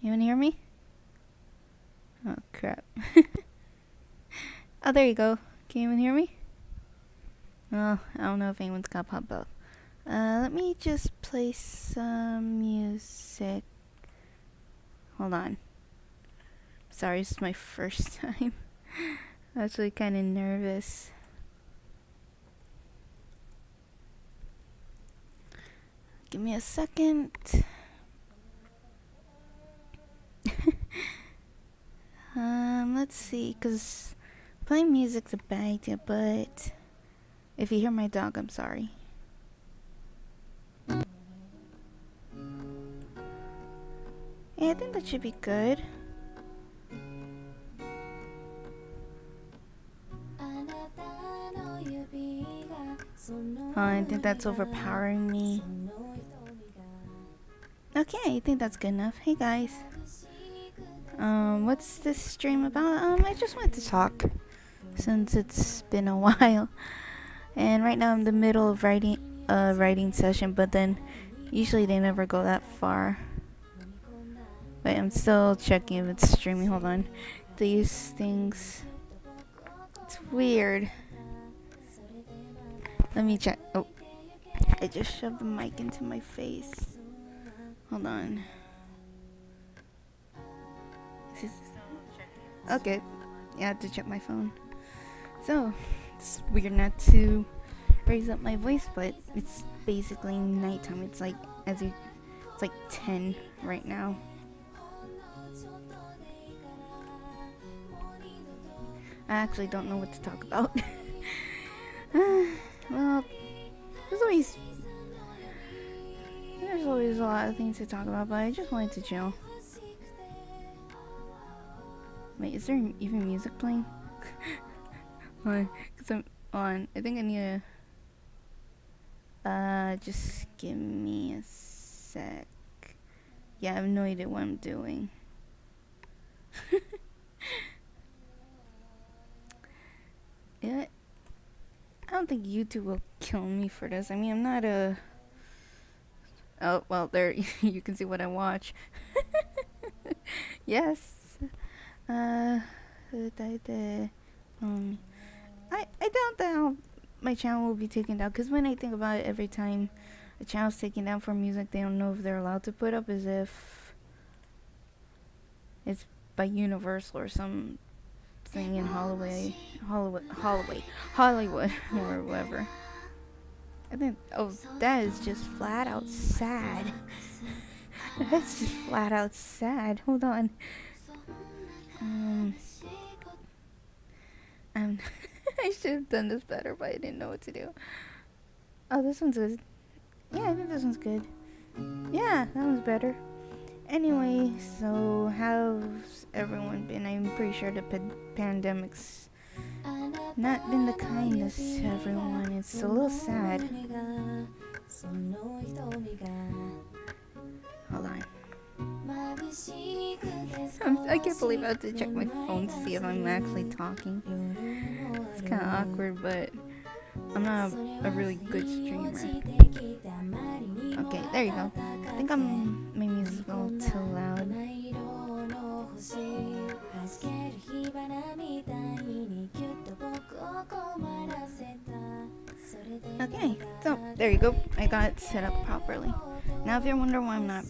You wanna hear me? Oh crap. Oh, there you go. Can you even hear me? Oh, I don't know if anyone's got pop up. Let me just play some music. Hold on. Sorry, this is my first time. I'm actually kind of nervous. Give me a second. Let's see, because playing music's a bad idea, but if you hear my dog, I'm sorry. Yeah, I think that should be good. Oh, I think that's overpowering me. Okay, I think that's good enough. Hey guys. What's this stream about? I just wanted to talk since it's been a while. And right now I'm in the middle of writing session, but then usually they never go that far. Wait, I'm still checking if it's streaming. Hold on. These things. It's weird. Let me check. Oh, I just shoved the mic into my face. Hold on. Okay, yeah, I have to check my phone. So, it's weird not to raise up my voice, but it's basically nighttime. It's like it's like 10 right now. I actually don't know what to talk about. Well, there's always a lot of things to talk about, but I just wanted to chill. Wait, is there even music playing? Cause I'm on. I think I need to. Just give me a sec. Yeah, I have no idea what I'm doing. Yeah, I don't think YouTube will kill me for this. I mean, I'm not a. Oh well, there you can see what I watch. Yes. I doubt that my channel will be taken down, because when I think about it, every time a channel's taken down for music, they don't know if they're allowed to put up, as if it's by Universal or something in Hollywood, or whatever. I think. Oh, that is just flat out sad. That's just flat out sad. Hold on. I should have done this better, but I didn't know what to do. Oh, this one's good. Yeah, I think this one's good. Yeah, that one's better. Anyway, so how's everyone been? I'm pretty sure the pandemic's not been the kindest to everyone. It's a little sad. Hold on. I can't believe I have to check my phone to see if I'm actually talking. It's kind of awkward, but I'm not a really good streamer. Okay, there you go. I think my music's a little too loud. Okay, so there you go. I got it set up properly. Now if you're wondering why I'm not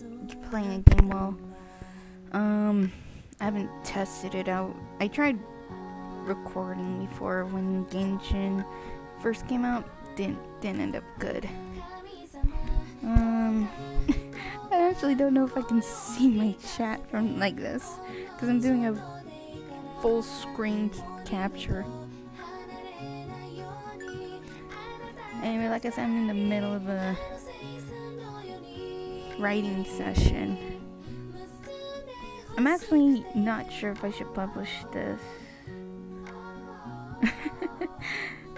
playing a game well, I haven't tested it out. I tried recording before when Genshin first came out. Didn't end up good. I actually don't know if I can see my chat from like this, because I'm doing a full screen capture. Anyway, like I said, I'm in the middle of a writing session. I'm actually not sure if I should publish this.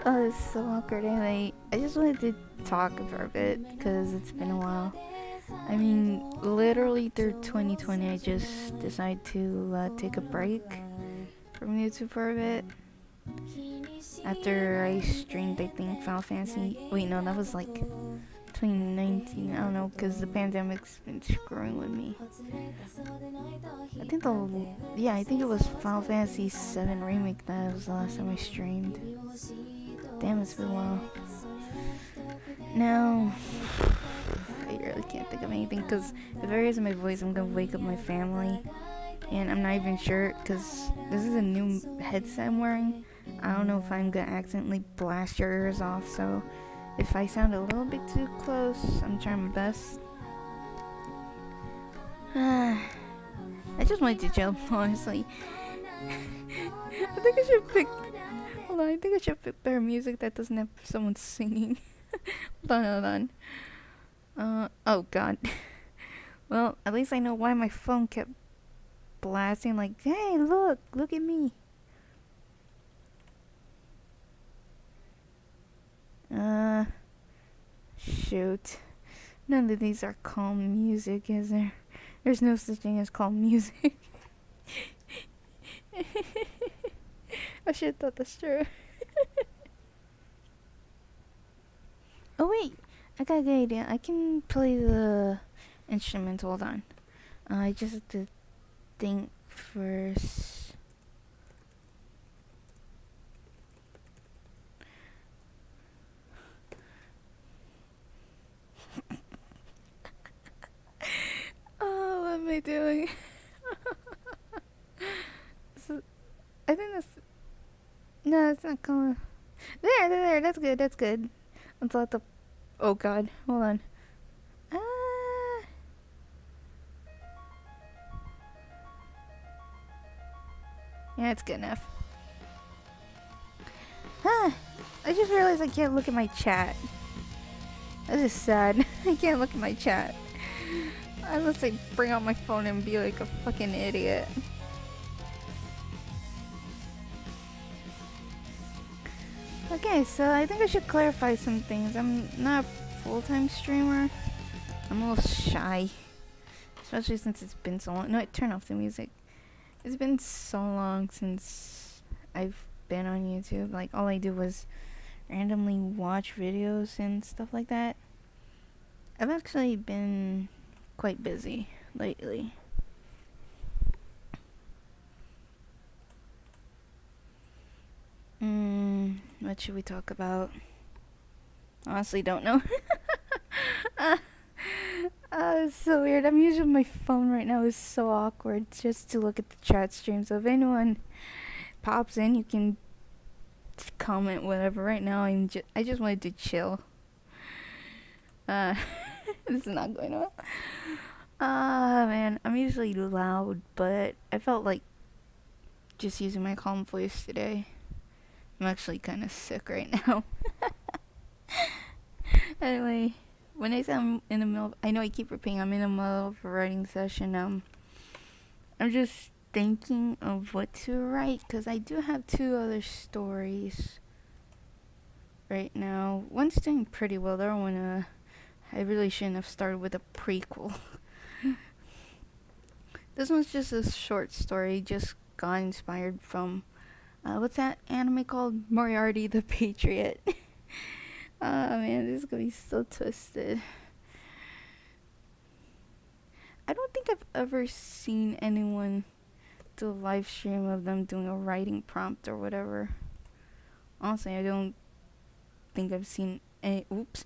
Oh, this is so awkward. Anyway, I just wanted to talk for a bit because it's been a while. I mean, literally through 2020, I just decided to take a break from YouTube for a bit. After I streamed, I think, Final Fantasy. Wait, no, that was like 2019. I don't know, because the pandemic's been screwing with me. I think I think it was Final Fantasy VII Remake that was the last time I streamed. Damn, it's been a while. Now, I really can't think of anything because if I raise my voice, I'm gonna wake up my family. And I'm not even sure because this is a new headset I'm wearing. I don't know if I'm gonna accidentally blast your ears off, so if I sound a little bit too close, I'm trying my best. I just wanted to chill, honestly. I think I should pick. Hold on, I think I should pick better music that doesn't have someone singing. Hold on. Oh god. Well, at least I know why my phone kept blasting like, hey, look at me. Shoot. None of these are calm music, is there? There's no such thing as calm music. I should have thought that's true. Oh wait, I got a good idea. I can play the instrument. Hold on. I just have to think first. Oh, what am I doing? I think that's... No, it's not coming. There, that's good. Let's let the... Oh god, hold on. Yeah, it's good enough. I just realized I can't look at my chat. That is sad. I can't look at my chat. Unless I bring out my phone and be like a fucking idiot. Okay, so I think I should clarify some things. I'm not a full-time streamer. I'm a little shy. Especially since it's been so long. No, turn off the music. It's been so long since I've been on YouTube. Like, all I do was randomly watch videos and stuff like that. I've actually been quite busy lately. What should we talk about? Honestly, don't know. It's so weird. I'm using my phone right now. It's so awkward just to look at the chat stream. So if anyone pops in, you can comment whatever. Right now, I just wanted to chill. This is not going well. Man, I'm usually loud, but I felt like just using my calm voice today. I'm actually kind of sick right now. Anyway, when I say I'm in the middle of, I know I keep repeating, I'm in the middle of a writing session. I'm just thinking of what to write, because I do have 2 other stories right now. One's doing pretty well. The other one, I really shouldn't have started with a prequel. This one's just a short story, just got inspired from, what's that anime called? Moriarty the Patriot. Oh man, this is gonna be so twisted. I don't think I've ever seen anyone do a live stream of them doing a writing prompt or whatever. Honestly, I don't think I've seen any. Oops.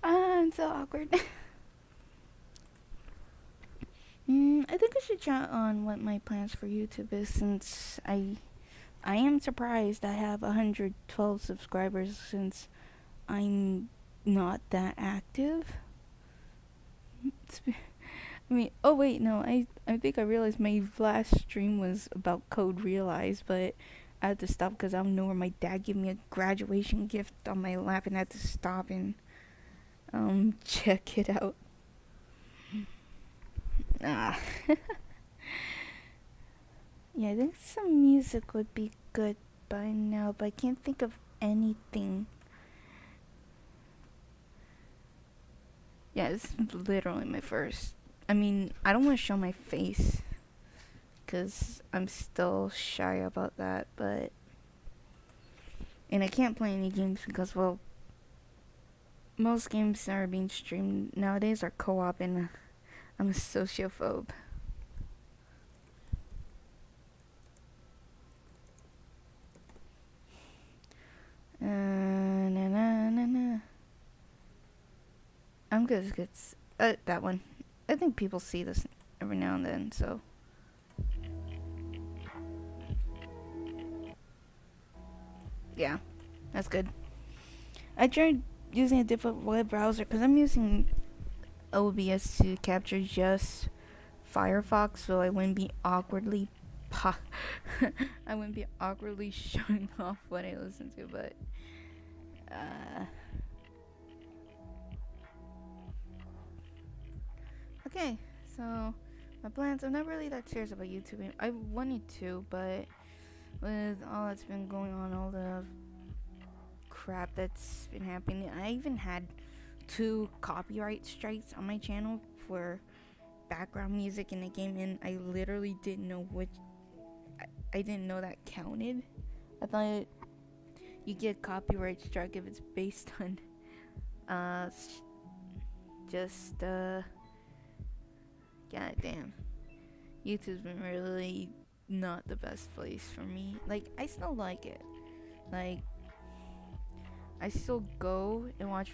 I'm so awkward. I think I should chat on what my plans for YouTube is, since I am surprised I have 112 subscribers since I'm not that active. I mean, oh wait, no, I think I realized my last stream was about Code Realize, but I had to stop because I don't know where my dad gave me a graduation gift on my lap, and I had to stop and check it out. Yeah, I think some music would be good by now, but I can't think of anything. Yeah, it's literally my first. I mean, I don't want to show my face, because I'm still shy about that, but... And I can't play any games because, well... most games that are being streamed nowadays are co-op, and I'm a sociophobe. Na, na, na, na. I'm good. That one. I think people see this every now and then, so. Yeah, that's good. I tried using a different web browser because I'm using OBS to capture just Firefox, so I wouldn't be awkwardly I wouldn't be awkwardly showing off what I listen to, but okay, so my plans, I'm not really that serious about YouTube. I wanted to, but with all that's been going on, all the crap that's been happening, I even had 2 copyright strikes on my channel for background music in the game, and I literally didn't know which. I didn't know that counted. I thought you get copyright strike if it's based on just goddamn. YouTube's been really not the best place for me. Like, I still like it. Like, I still go and watch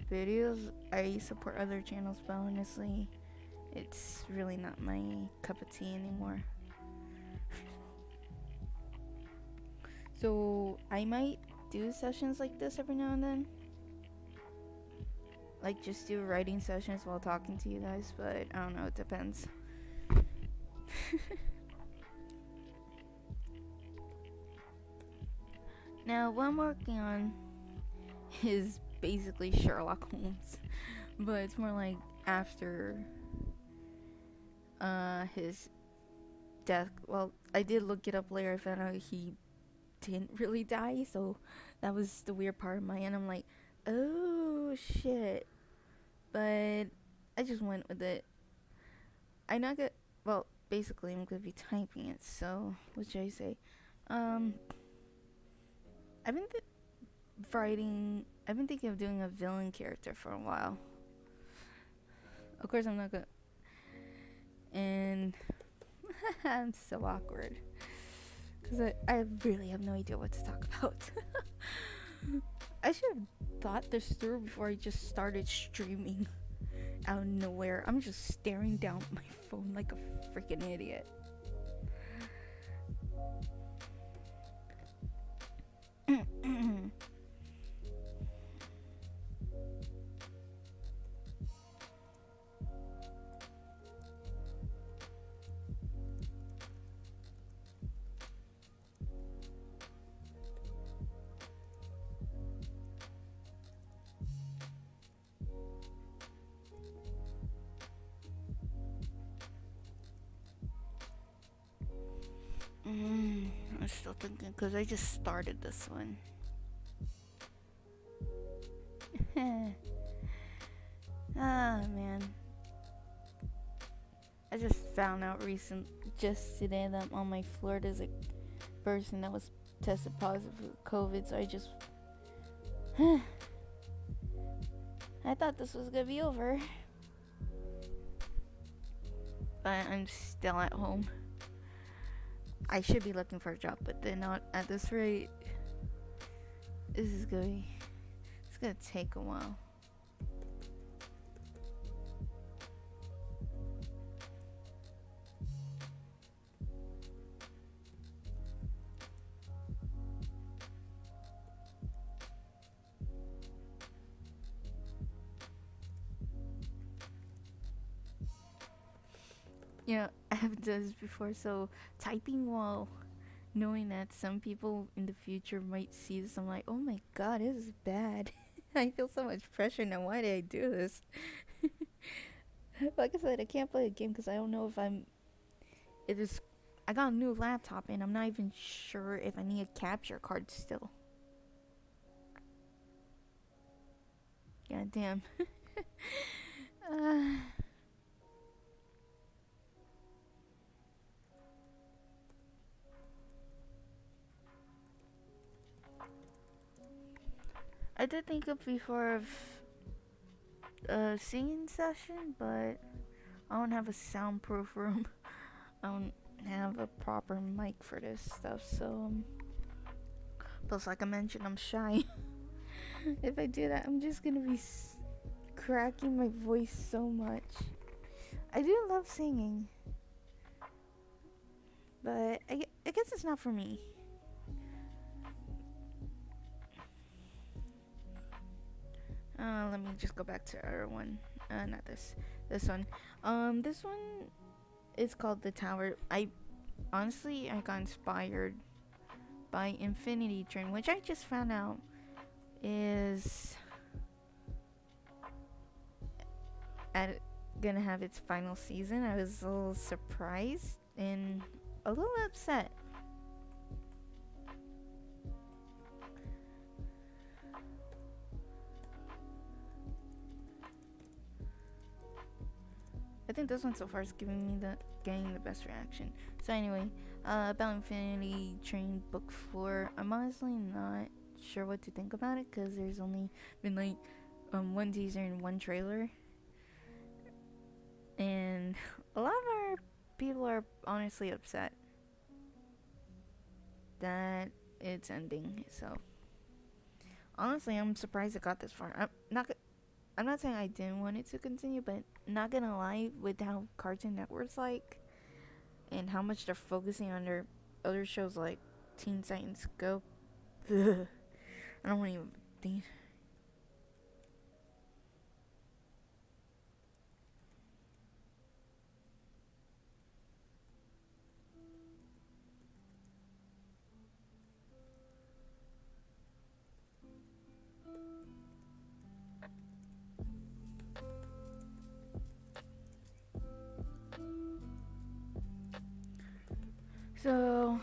videos. I support other channels, but honestly, it's really not my cup of tea anymore. So I might do sessions like this every now and then. Like, just do writing sessions while talking to you guys, but I don't know, it depends. Now, what I'm working on is basically Sherlock Holmes, but it's more like after his death. Well, I did look it up later. I found out he didn't really die, so that was the weird part of my end. I'm like, oh shit, but I just went with it. I not get well. Basically, I'm gonna be typing it. So what should I say? I've been I've been thinking of doing a villain character for a while. Of course, I'm not gonna. And I'm so awkward because I really have no idea what to talk about. I should have thought this through before I just started streaming out of nowhere. I'm just staring down at my phone like a freaking idiot. I'm still thinking because I just started this one. Man. I just found out just today that on my floor there's a person that was tested positive for COVID, so I just I thought this was gonna be over, but I'm still at home. I should be looking for a job, but then not at this rate. It's gonna take a while. Yeah, I haven't done this before, so typing while knowing that some people in the future might see this, I'm like, oh my god, this is bad. I feel so much pressure now. Why did I do this? Like I said, I can't play a game because I don't know if I got a new laptop and I'm not even sure if I need a capture card still. God damn. I did think of before of a singing session, but I don't have a soundproof room. I don't have a proper mic for this stuff, so plus, like I mentioned, I'm shy. If I do that, I'm just gonna be cracking my voice so much. I do love singing, but I guess it's not for me. Let me just go back to our one. Not this. This one. This one is called The Tower. I got inspired by Infinity Train, which I just found out is gonna have its final season. I was a little surprised and a little upset. I think this one so far is getting the best reaction. So anyway, about Infinity Train Book 4, I'm honestly not sure what to think about it because there's only been like one teaser and one trailer, and a lot of our people are honestly upset that it's ending. So honestly, I'm surprised it got this far. I'm not saying I didn't want it to continue, but not gonna lie, with how Cartoon Network's like, and how much they're focusing on their other shows like Teen Titans Go, I don't want to even think. So,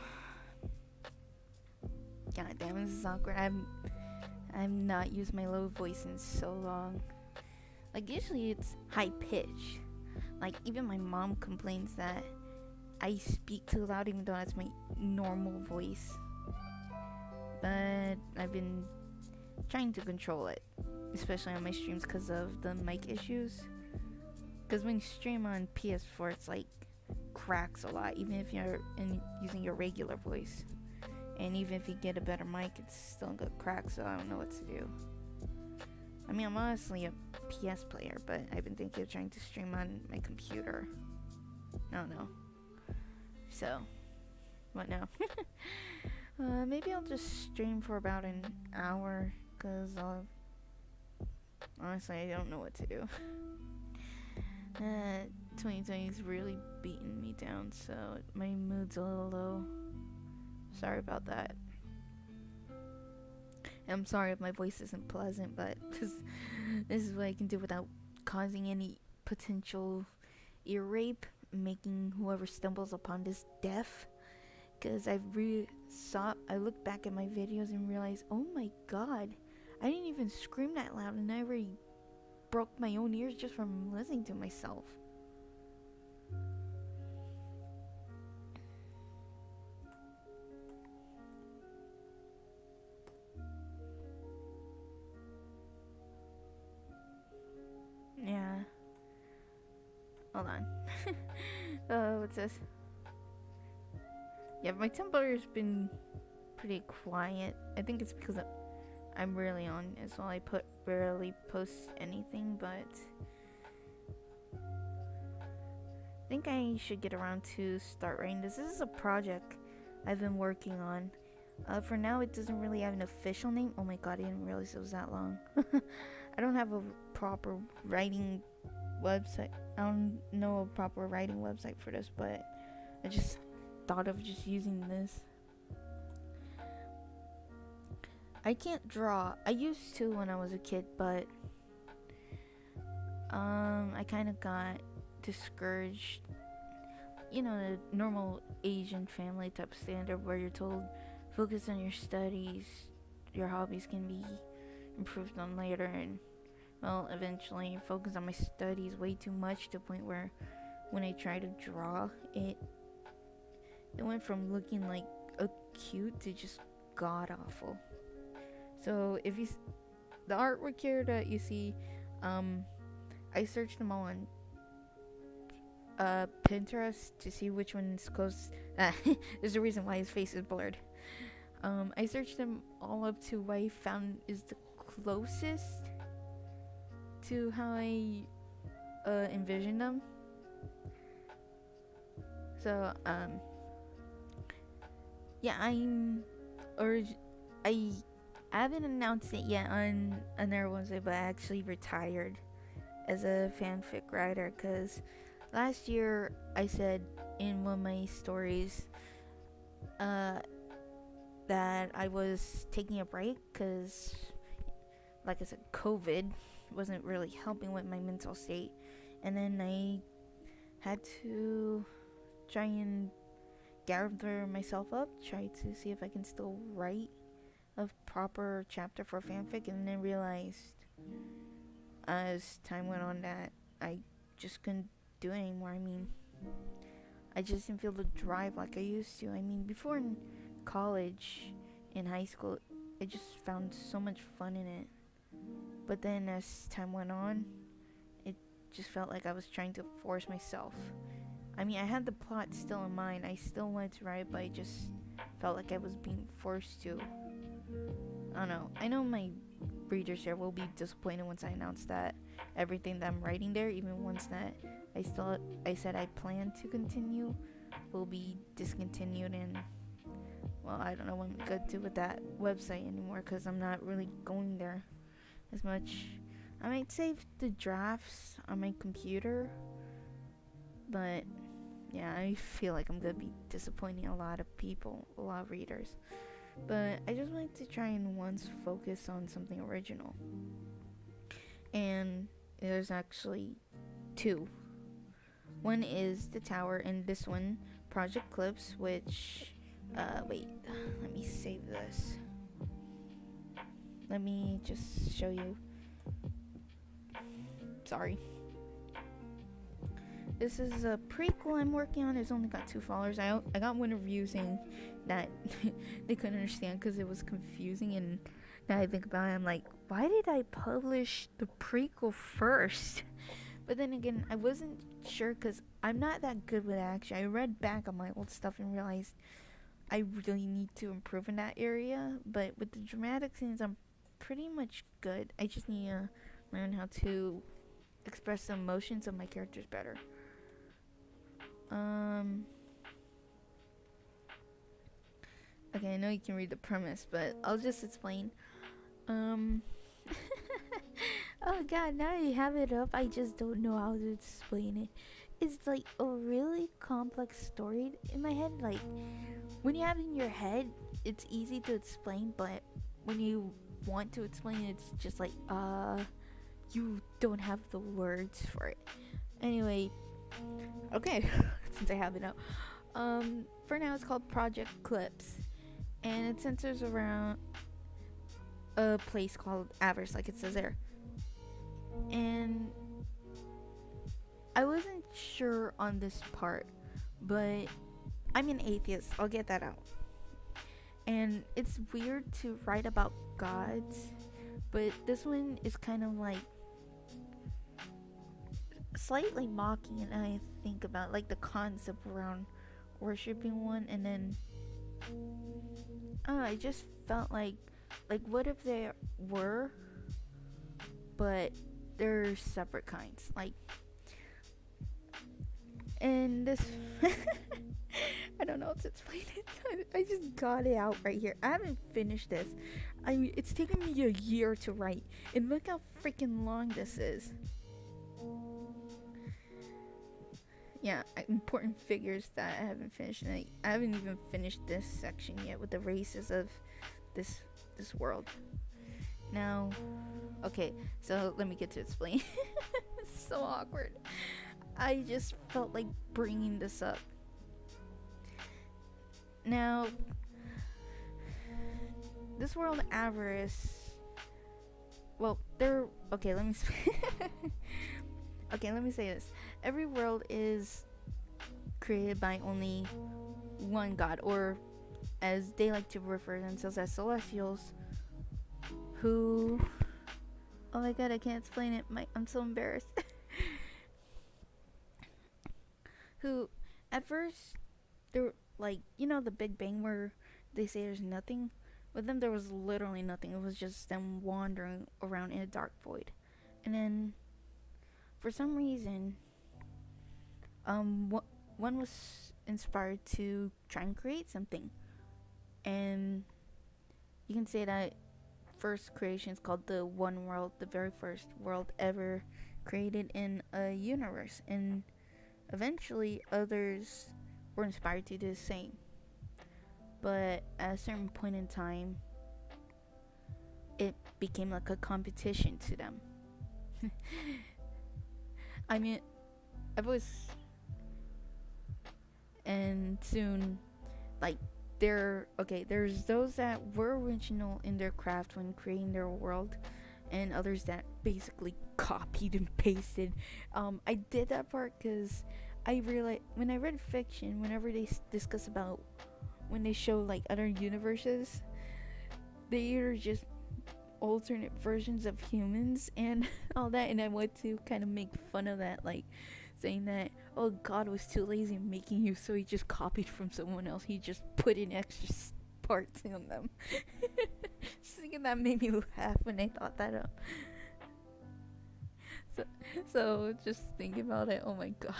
god damn, this is awkward. I've not used my low voice in so long. Like usually it's high pitched. Like even my mom complains that I speak too loud, even though that's my normal voice. But I've been trying to control it, especially on my streams because of the mic issues. Because when you stream on PS4, it's like cracks a lot, even if you're using your regular voice. And even if you get a better mic, it's still gonna crack, so I don't know what to do. I mean, I'm honestly a PS player, but I've been thinking of trying to stream on my computer. I don't know. So, what now? Maybe I'll just stream for about an hour, because honestly, I don't know what to do. 2020 is really beating me down, so my mood's a little low. Sorry about that. I'm sorry if my voice isn't pleasant, but this is what I can do without causing any potential ear rape, making whoever stumbles upon this deaf. Because I looked back at my videos and realized, oh my god, I didn't even scream that loud, and I already broke my own ears just from listening to myself. Yeah. Hold on. What's this? Yeah, my Tumblr's been pretty quiet. I think it's because I'm rarely on it, so I rarely post anything, but I think I should get around to start writing this. This is a project I've been working on. For now, it doesn't really have an official name. Oh my god, I didn't realize it was that long. I don't have a proper writing website. I don't know a proper writing website for this, but I just thought of just using this. I can't draw. I used to when I was a kid, but I kind of got discouraged. You know, the normal Asian family type standard where you're told focus on your studies, your hobbies can be improved on later, and well, eventually focus on my studies way too much to the point where when I try to draw it went from looking like a cute to just god awful. So if the artwork here that you see, I searched them all on Pinterest to see which one's close. There's a reason why his face is blurred. I searched them all up to what I found is the closest to how I envisioned them. So yeah, I haven't announced it yet on another Wednesday, but I actually retired as a fanfic writer because last year I said in one of my stories that I was taking a break because, like I said, COVID wasn't really helping with my mental state, and then I had to try and gather myself up, try to see if I can still write a proper chapter for fanfic, and then realized as time went on that I just couldn't do it anymore. I mean, I just didn't feel the drive like I used to. I mean, before in college, in high school, I just found so much fun in it. But then as time went on, it just felt like I was trying to force myself. I mean, I had the plot still in mind. I still wanted to write, but I just felt like I was being forced to. I don't know. I know my readers here will be disappointed once I announce that everything that I'm writing there, even ones that I said I plan to continue, will be discontinued. And well, I don't know what I'm gonna do with that website anymore because I'm not really going there as much. I might save the drafts on my computer, but yeah, I feel like I'm gonna be disappointing a lot of people, a lot of readers. But I just wanted to try and once focus on something original. And there's actually two. One is The Tower, and this one, Project Clips, which wait, let me save this. Let me just show you. Sorry. This is a prequel I'm working on. It's only got 2 followers. I got one review saying that they couldn't understand because it was confusing, and now I think about it, I'm like, why did I publish the prequel first? But then again, I wasn't sure because I'm not that good with action. I read back on my old stuff and realized I really need to improve in that area. But with the dramatic scenes, I'm pretty much good. I just need to learn how to express the emotions of my characters better. Okay, I know you can read the premise, but I'll just explain. Oh god, now you have it up, I just don't know how to explain it. It's like a really complex story in my head. Like, when you have it in your head, it's easy to explain, but when you want to explain it, it's just like, you don't have the words for it. Anyway, okay, since I have it up. For now, it's called Project Clips, and it centers around a place called Avarice, like it says there. And I wasn't sure on this part, but I'm an atheist, I'll get that out. And it's weird to write about gods, but this one is kind of like slightly mocking, and I think about like the concept around worshipping one, and then I just felt like what if there were, but they're separate kinds, like, and this I don't know how to explain it. I just got it out right here. I haven't finished this. It's taken me a year to write, and look how freaking long this is. Yeah, important figures that I haven't finished. And I haven't even finished this section yet with the races of this world. Now, okay, so let me get to explain. It's so awkward. I just felt like bringing this up. Now, this world Avarice, well, they're okay. Let me okay, let me say this. Every world is created by only one god, or as they like to refer to themselves as celestials, who, oh my god, I can't explain it. I'm so embarrassed. who at first they were like, you know, the Big Bang where they say there's nothing. With them, there was literally nothing. It was just them wandering around in a dark void, and then for some reason, one was inspired to try and create something, and you can say that first creation is called the One World, the very first world ever created in a universe, and eventually others were inspired to do the same. But at a certain point in time, it became like a competition to them. I mean, I've always, and soon, like, there's those that were original in their craft when creating their world, and others that basically copied and pasted. I did that part because I realized when I read fiction, whenever they discuss about when they show like other universes, they either just alternate versions of humans and all that, and I want to kind of make fun of that, like saying that, oh, God was too lazy in making you, so he just copied from someone else. He just put in extra parts in them. Just thinking that made me laugh when I thought that up. So just thinking about it, oh my God.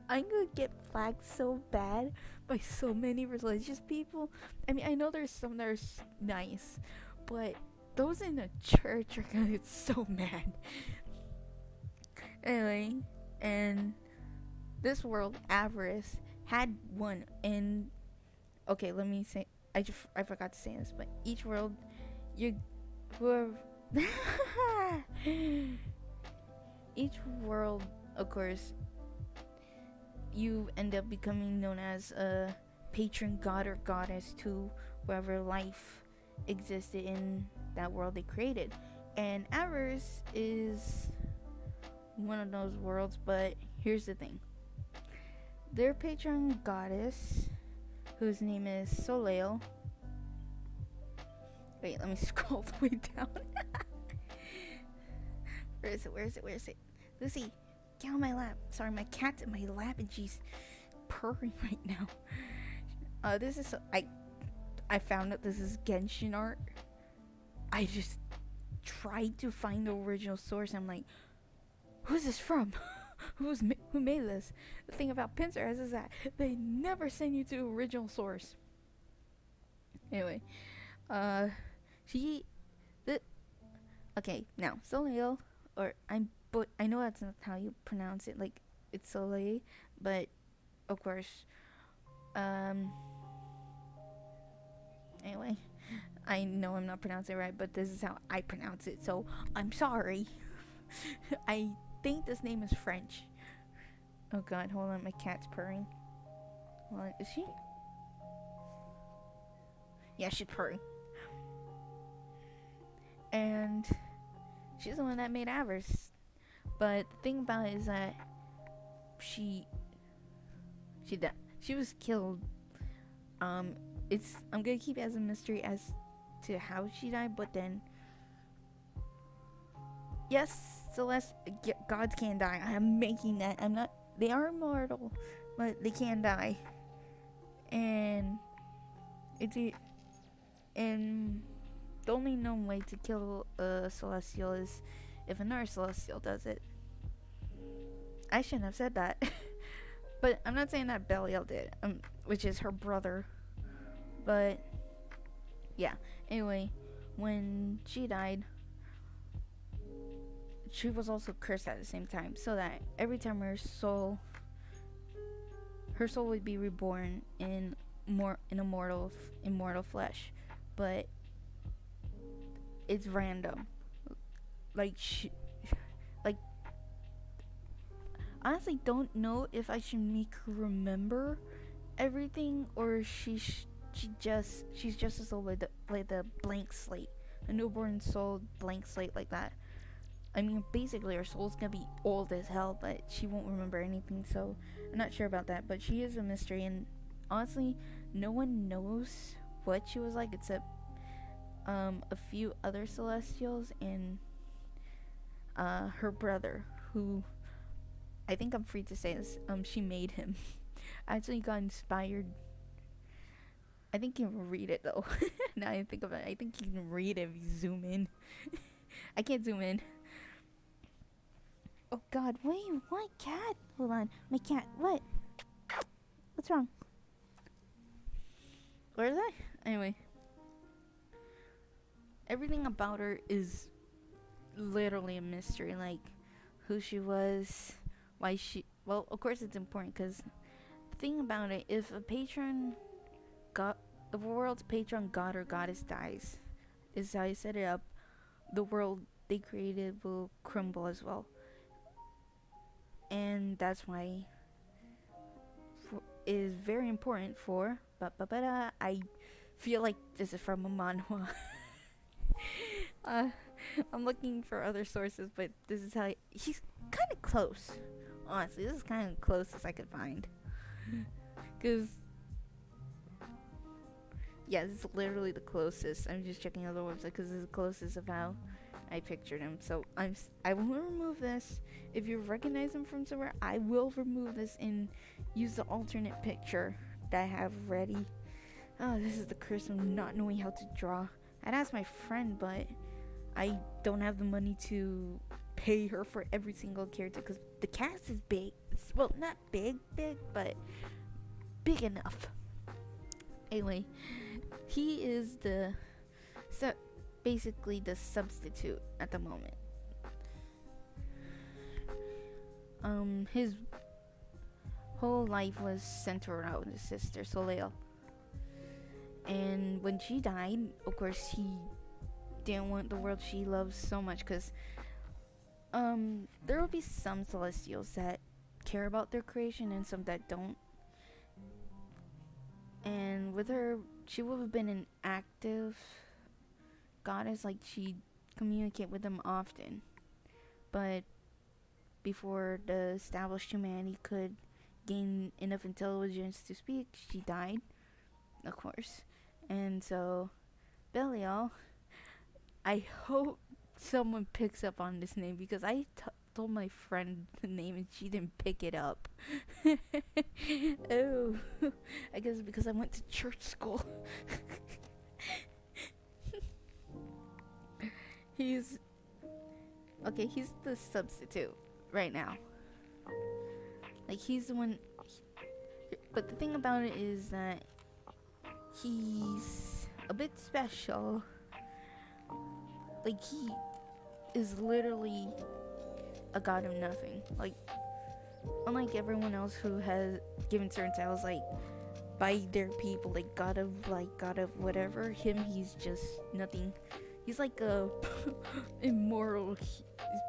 I'm gonna get flagged so bad by so many religious people. I mean, I know there's some that are nice, but those in the church are gonna get so mad. Anyway, and this world, Avarice, had one, and okay, let me say, I forgot to say this, but each world, each world, of course, you end up becoming known as a patron god or goddess to wherever life existed in that world they created. And Avarice is one of those worlds, but here's the thing. Their patron goddess, whose name is Soleil. Wait, let me scroll the way down. Where is it? Lucy, get on my lap. Sorry, my cat's in my lap and she's purring right now. This is I found out this is Genshin art. I just tried to find the original source. I'm like, who's this from? Who made this? The thing about Pinterest is that they never send you to the original source. Anyway, okay, now Soleil, or I know that's not how you pronounce it. Like, it's Soleil, but of course, anyway, I know I'm not pronouncing it right, but this is how I pronounce it, so I'm sorry. I think this name is French. Oh God, hold on, my cat's purring. Hold on, is she? Yeah, she's purring. And she's the one that made Avarice. But the thing about it is that she was killed. I'm gonna keep it as a mystery as to how she died, but then yes, Celeste, gods can die. I'm making that. I'm not. They are immortal, but they can die. And and the only known way to kill a celestial is if another celestial does it. I shouldn't have said that. But I'm not saying that Belial did, which is her brother. But yeah. Anyway, when she died, she was also cursed at the same time, so that every time her soul would be reborn in immortal flesh, but it's random. Like honestly don't know if I should make her remember everything, or she's just a soul like the blank slate, a newborn soul blank slate like that. I mean, basically her soul's gonna be old as hell, but she won't remember anything, so I'm not sure about that. But she is a mystery, and honestly, no one knows what she was like except a few other celestials and her brother, who I think I'm free to say this. She made him. I actually got inspired. I think you can read it though. Now I think of it, I think you can read it if you zoom in. I can't zoom in. Oh God! Wait, what cat? Hold on, my cat. What? What's wrong? Where is I? Anyway, everything about her is literally a mystery. Like who she was, why she. Well, of course it's important because the thing about it, if a patron god, if a world's patron god or goddess dies, is how I set it up, the world they created will crumble as well. And that's why it is very important for I feel like this is from a manhwa. I'm looking for other sources, but this is how he's kind of close. Honestly, this is kind of close as I could find. Because yeah, this is literally the closest. I'm just checking other websites because it's the closest of how I pictured him. So I will remove this. If you recognize him from somewhere, I will remove this and use the alternate picture that I have ready. Oh, this is the curse of not knowing how to draw. I'd ask my friend, but I don't have the money to pay her for every single character because the cast is big. Well, not big, but big enough. Anyway, he is basically the substitute at the moment. His whole life was centered around his sister Soleil, and when she died, of course, he didn't want the world she loves so much because there will be some Celestials that care about their creation and some that don't. And with her, she would have been an active goddess, like she'd communicate with them often. But before the established humanity could gain enough intelligence to speak, she died, of course. And so, Belial, I hope someone picks up on this name because I told my friend the name and she didn't pick it up. Oh, I guess because I went to church school. He's the substitute right now. Like he's the one, but the thing about it is that he's a bit special. Like he is literally a god of nothing. Like unlike everyone else who has given certain titles like by their people, like god of whatever, him, he's just nothing. He's like a immortal. He's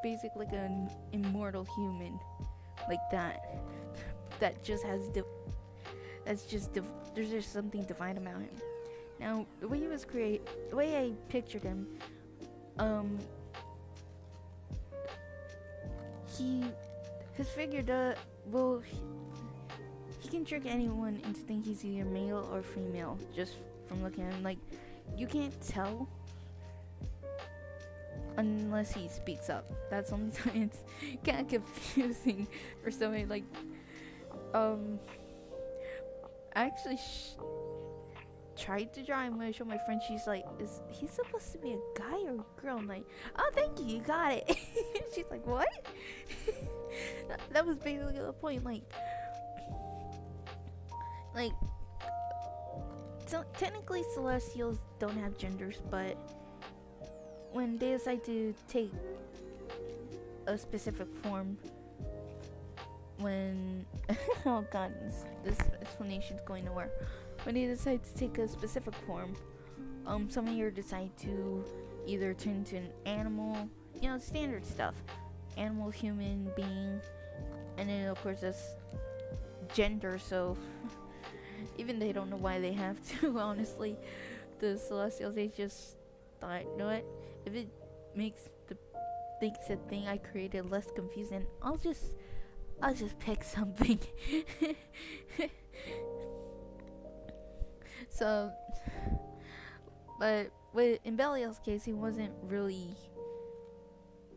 basically like an immortal human, like that. That just has there's just something divine about him. Now, the way he was created, the way I pictured him, his figure he can trick anyone into thinking he's either male or female just from looking at him. Like you can't tell unless he speaks up. That's only time it's kind of confusing for somebody. Like I actually tried to draw him when I showed my friend. She's like, is he supposed to be a guy or a girl? I'm like, oh, thank you, you got it. She's like, what? That was basically the point. Like so technically Celestials don't have genders, but when they decide to take a specific form, when oh god, this explanation's going nowhere. When they decide to take a specific form, some of you decide to either turn into an animal, standard stuff, animal, human being, and then of course that's gender. So even they don't know why they have to. Honestly, the Celestials, they just thought, you know what? If it makes the thing I created less confusing, I'll just pick something. So, but in Belial's case, he wasn't really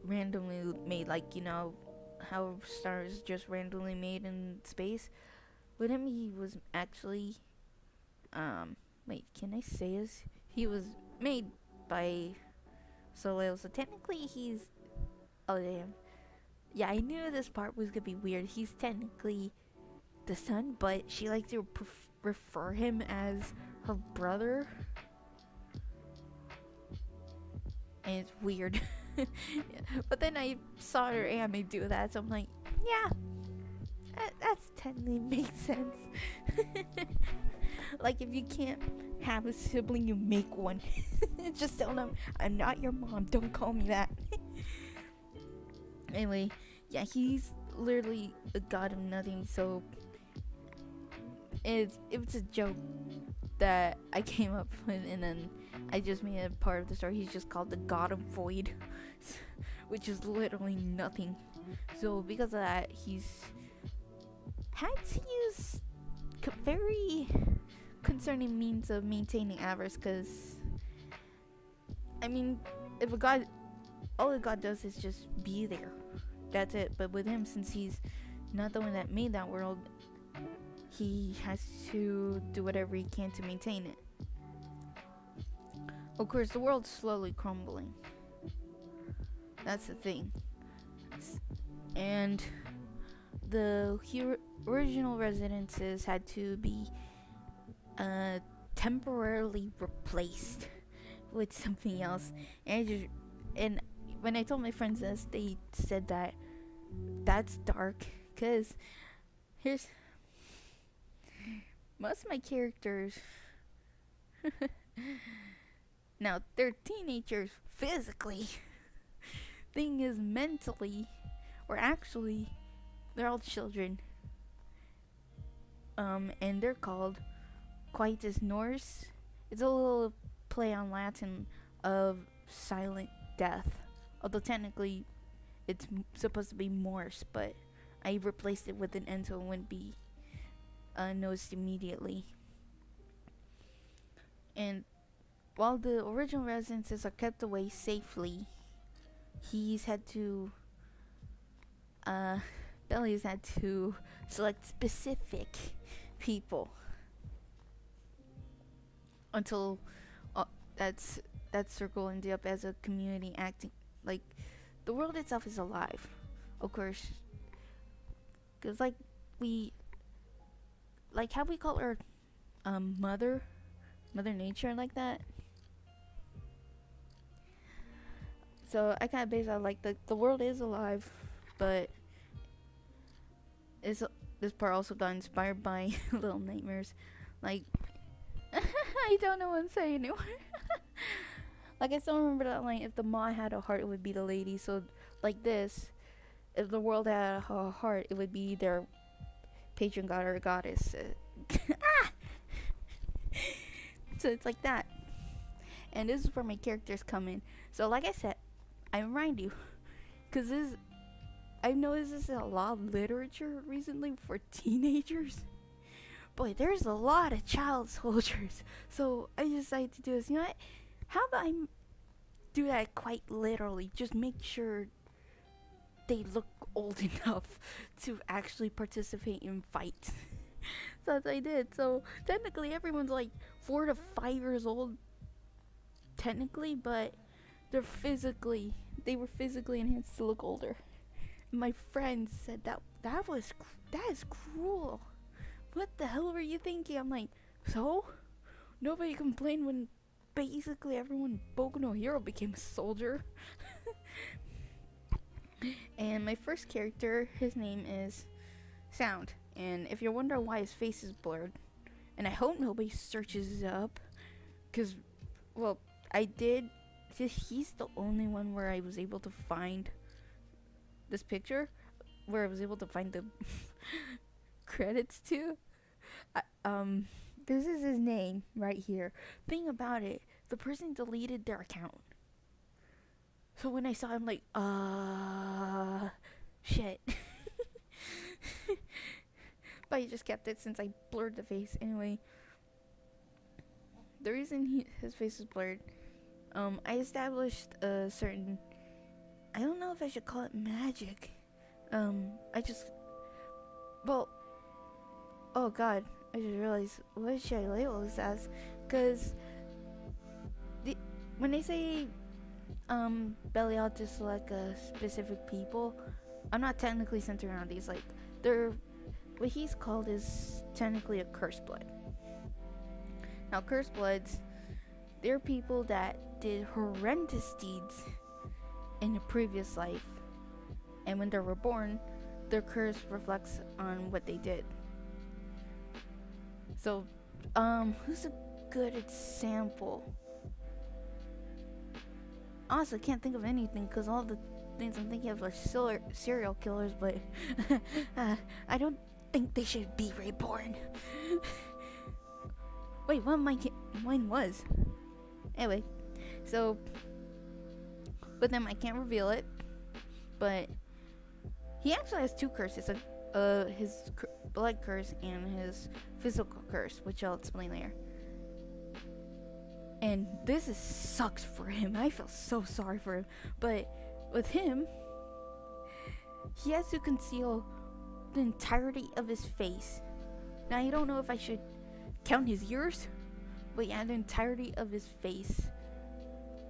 randomly made. Like how stars just randomly made in space. With him, he was actually, wait, can I say this? He was made by Soleil, so technically he's, oh damn. Yeah, I knew this part was gonna be weird. He's technically the son, but she likes to refer him as her brother. And it's weird. But then I saw her anime do that, so I'm like, yeah, that's technically makes sense. Like, if you can't have a sibling, you make one. Just tell them, I'm not your mom, don't call me that. Anyway, yeah, he's literally a god of nothing, so it was a joke that I came up with, and then I just made it part of the story. He's just called the God of Void, which is literally nothing. So because of that, he's had to use very concerning means of maintaining avarice, because I mean, if a god, all a god does is just be there, that's it. But with him, since he's not the one that made that world, he has to do whatever he can to maintain it. Of course, the world's slowly crumbling. That's the thing. And the original residences had to be temporarily replaced with something else. And when I told my friends this, they said that that's dark, because here's most of my characters. Now, they're teenagers physically. Thing is, mentally, or actually, they're all children. And they're called Quietus Norse. It's a little play on Latin of silent death. Although technically, it's supposed to be Morse, but I replaced it with an N so it wouldn't be noticed immediately. And while the original residences are kept away safely, he's had to Belly's had to select specific people until that circle ended up as a community acting like the world itself is alive, of course, because like how we call her mother nature, like that. So I kind of base out like the world is alive, but this part also got inspired by Little Nightmares. Like, I don't know what I'm saying anymore. Like, I still remember that line, if the ma had a heart, it would be the lady. So, like this, if the world had a heart, it would be their patron god or goddess. So it's like that. And this is where my characters come in. So, like I said, I remind you, because I've noticed this in a lot of literature recently for teenagers. Boy, there's a lot of child soldiers. So I decided to do this. You know what? How about I do that quite literally? Just make sure they look old enough to actually participate in fights. So that's what I did. So technically everyone's like 4 to 5 years old. Technically, but they were physically enhanced to look older. My friends said that is cruel. What the hell were you thinking? I'm like, so? Nobody complained when basically everyone in Boku no Hero became a soldier. And my first character, his name is Sound. And if you're wondering why his face is blurred, and I hope nobody searches it up, because, well, I did. He's the only one where I was able to find this picture, where I was able to find the credits to. This is his name right here. Thing about it, the person deleted their account. So when I saw him, like, shit. But I just kept it since I blurred the face. Anyway, the reason his face is blurred, I established a certain, I don't know if I should call it magic, I just, well, oh god, I just realized, what should I label this as? Because when they say Belial to select a specific people, I'm not technically centered around these. Like, they're, what he's called is technically a cursed blood. Now, cursed bloods, they're people that did horrendous deeds in a previous life, and when they're reborn, their curse reflects on what they did. So, who's a good example? Honestly, I can't think of anything because all the things I'm thinking of are serial killers, but I don't think they should be reborn. Wait, what mine was? Anyway, so with him, I can't reveal it, but he actually has two curses, his blood curse and his physical curse, which I'll explain later. And this sucks for him. I feel so sorry for him. But with him, he has to conceal the entirety of his face. Now, I don't know if I should count his ears, but yeah, the entirety of his face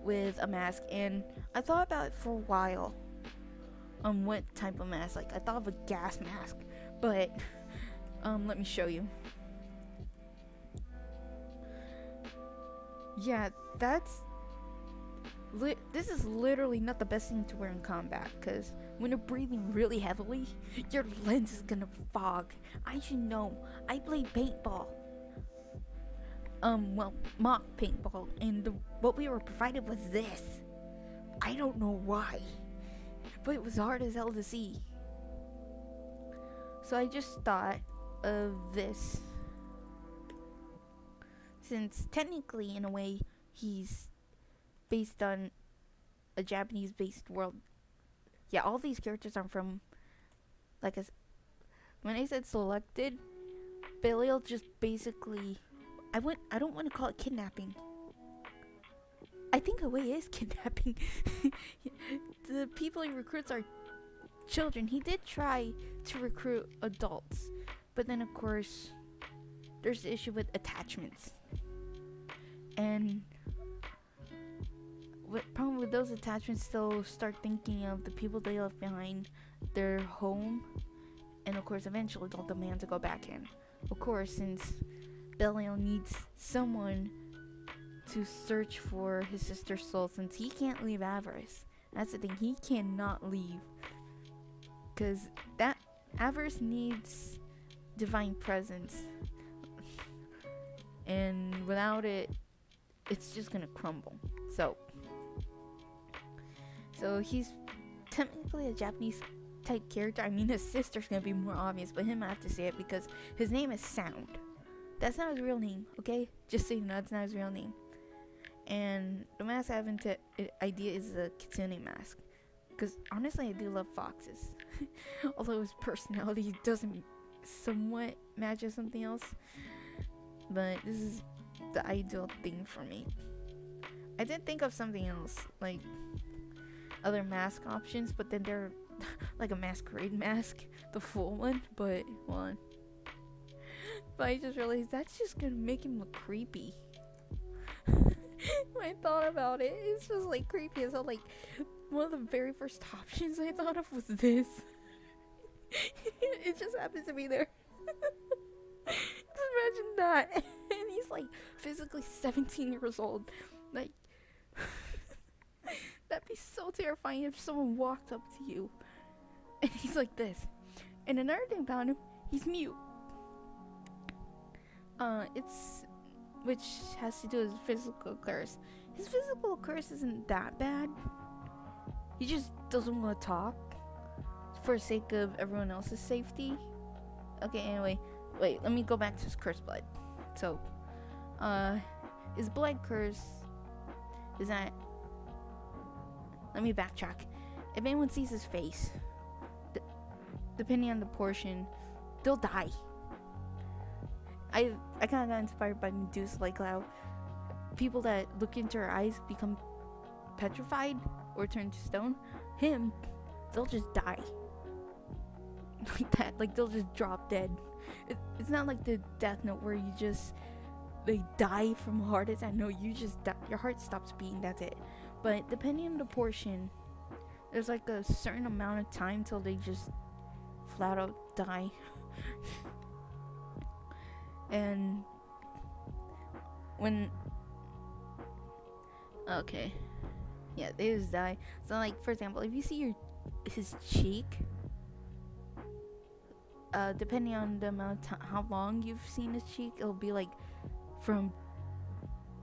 with a mask. And I thought about it for a while on what type of mask. Like, I thought of a gas mask, but let me show you. Yeah, this is literally not the best thing to wear in combat, because when you're breathing really heavily, your lens is gonna fog. I should know. I played paintball. Mock paintball, and what we were provided was this. I don't know why, but it was hard as hell to see. So I just thought of this. Since technically, in a way, he's based on a Japanese-based world. Yeah, all these characters are from, like, when I said selected, Belial just basically, I don't want to call it kidnapping. I think a way is kidnapping. The people he recruits are children. He did try to recruit adults, but then of course there's the issue with attachments. And what problem with those attachments, they'll start thinking of the people they left behind, their home, and of course eventually they'll demand to go back in. Of course, since Belial needs someone to search for his sister's soul, since he can't leave Avarice. That's the thing, he cannot leave, because that Avarice needs divine presence, and without it, it's just gonna crumble. So he's technically a Japanese type character. I mean, his sister's gonna be more obvious, but him, I have to say it because his name is Sound. That's not his real name, okay? Just so you know, that's not his real name. And the mask I have into idea is a kitsune mask, because honestly, I do love foxes. Although his personality doesn't somewhat match something else, but this is the ideal thing for me. I did think of something else, like other mask options, but then they're like a masquerade mask, the full one, but one. But I just realized that's just gonna make him look creepy. When I thought about it, it's just like creepy as hell. Like, one of the very first options I thought of was this. It just happens to be there. Just imagine that. And he's like physically 17 years old. Like, that'd be so terrifying if someone walked up to you and he's like this. And another thing about him, he's mute. Which has to do with his physical curse. His physical curse isn't that bad. He just doesn't want to talk for the sake of everyone else's safety. Okay, anyway, wait, let me go back to his cursed blood. So, his blood curse is that, let me backtrack. If anyone sees his face, depending on the portion, they'll die. I kind of got inspired by Medusa, like how people that look into her eyes become petrified or turn to stone. They'll just die. like that. Like they'll just drop dead. It's not like the Death Note where they die from a heart attack. No, you just die, your heart stops beating. That's it. But depending on the portion, there's like a certain amount of time till they just flat out die. And when okay, yeah, they just die. So like, for example, if you see his cheek, depending on the amount of time, how long you've seen his cheek, it'll be like from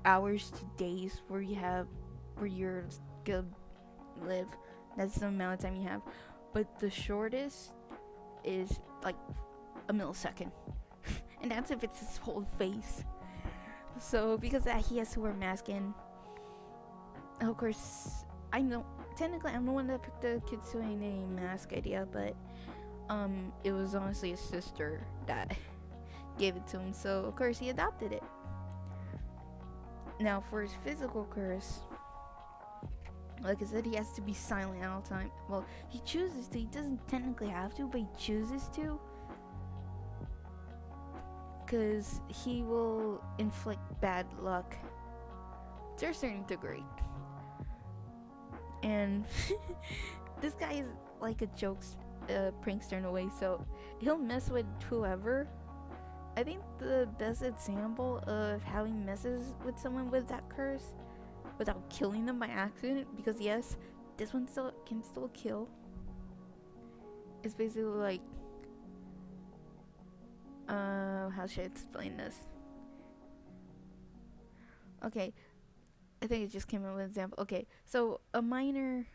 hours to days where you're gonna live. That's the amount of time you have. But the shortest is like a millisecond. And that's if it's his whole face. So because of that, he has to wear a mask. And of course, I know technically I'm the one that picked the Kitsune mask idea, but it was honestly his sister that gave it to him, so of course he adopted it. Now for his physical curse, like I said, he has to be silent all the time. Well, he chooses to. He doesn't technically have to, but he chooses to, because he will inflict bad luck to a certain degree. And this guy is like a prankster in a way, so he'll mess with whoever. I think the best example of how he messes with someone with that curse without killing them by accident, because yes, this one can still kill, is basically like, how should I explain this? Okay, I think it just came up with an example. Okay, so a minor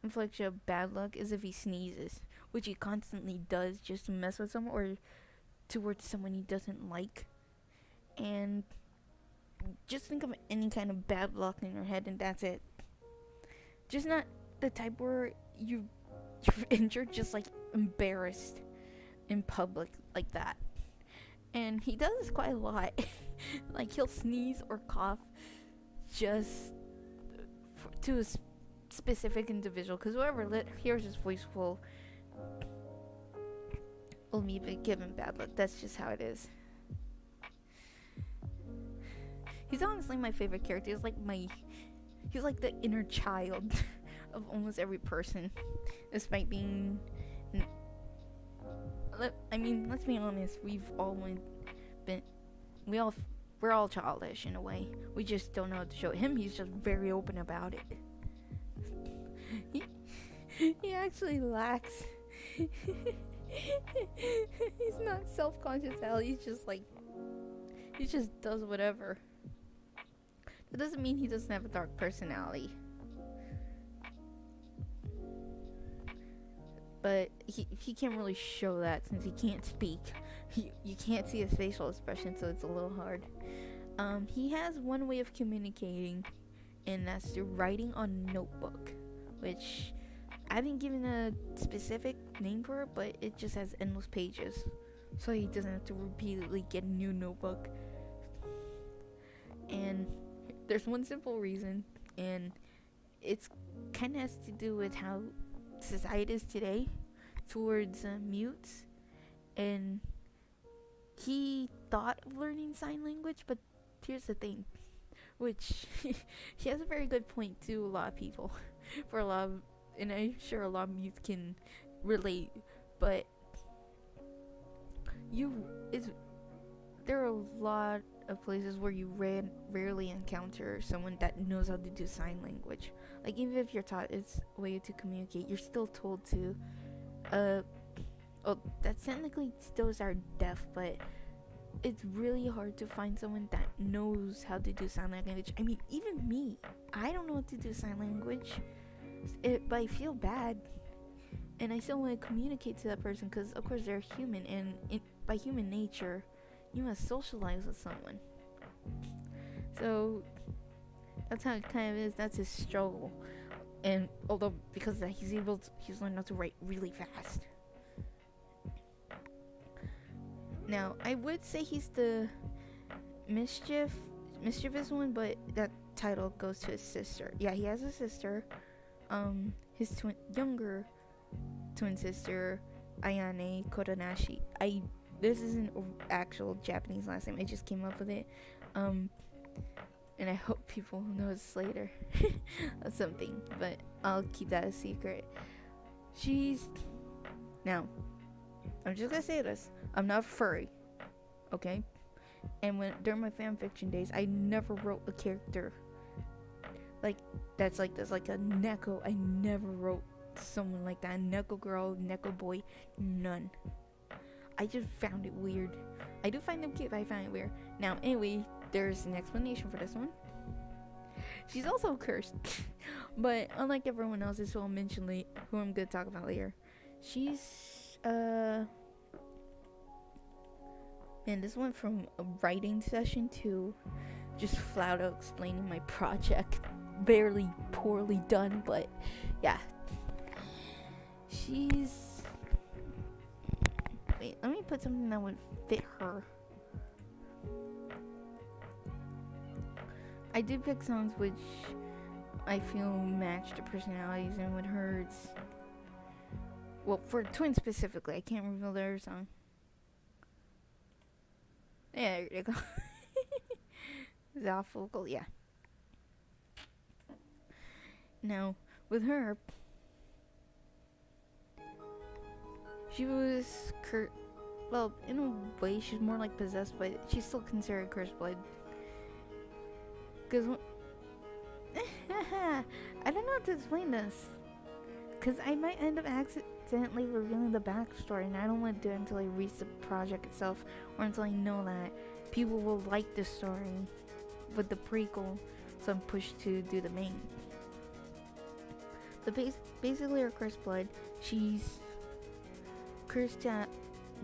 infliction of bad luck is if he sneezes, which he constantly does just to mess with someone or towards someone he doesn't like. And just think of any kind of bad luck in your head and that's it. Just not the type where you're injured, just like embarrassed in public like that. And he does this quite a lot. Like he'll sneeze or cough just to a specific individual, because whoever hears his voice will immediately give him bad luck. That's just how it is. He's honestly my favorite character. He's like the inner child of almost every person, despite being I mean, let's be honest, we're all childish in a way. We just don't know how to show it. Him, he's just very open about it. He actually lacks. He's not self-conscious at all. He's just like, he just does whatever. That doesn't mean he doesn't have a dark personality. But he can't really show that since he can't speak. You can't see his facial expression, so it's a little hard. He has one way of communicating, and that's through writing on notebook, which I haven't given a specific name for it, but it just has endless pages, so he doesn't have to repeatedly get a new notebook. And there's one simple reason, and it's kind of has to do with how society is today towards mutes. And he thought of learning sign language, but here's the thing, which he has a very good point to a lot of people, for a lot of, and I'm sure a lot of mutes can relate, but there are a lot of places where you rarely encounter someone that knows how to do sign language. Like, even if you're taught it's a way to communicate, you're still told to that technically still are deaf, but it's really hard to find someone that knows how to do sign language. I mean, even me, I don't know how to do sign language, but I feel bad, and I still want to communicate to that person, because of course they're human, and by human nature you must socialize with someone. So that's how it kind of is. That's his struggle. And although because of that, he's learned how to write really fast. Now I would say he's the mischievous one, but that title goes to his sister. Yeah, he has a sister. His younger twin sister Ayane Kotonashi. This isn't an actual Japanese last name. I just came up with it. And I hope people notice later or something, but I'll keep that a secret. She's now. I'm just gonna say this. I'm not furry, okay? And during my fanfiction days, I never wrote a character like that's like this, like a Neko. I never wrote someone like that. Neko girl, Neko boy, none. I just found it weird. I do find them cute, but I find it weird. Now, anyway, there's an explanation for this one. She's also cursed, but unlike everyone else who I'll mention who I'm gonna talk about later, she's and this went from a writing session to just flat out explaining my project. Barely poorly done, but yeah. She's... Wait, let me put something that would fit her. I did pick songs which I feel match the personalities, and with her it's... Well, for Twin specifically, I can't reveal their song. Yeah, there you go. Zalfocal, yeah. Now, with her, she was well, in a way, she's more like possessed, but she's still considered cursed blood. Because I don't know how to explain this. Because I might end up accidentally revealing the backstory, and I don't want to do it until I reach the project itself, or until I know that people will like the story with the prequel, so I'm pushed to do the main. But basically, her cursed blood, she's cursed to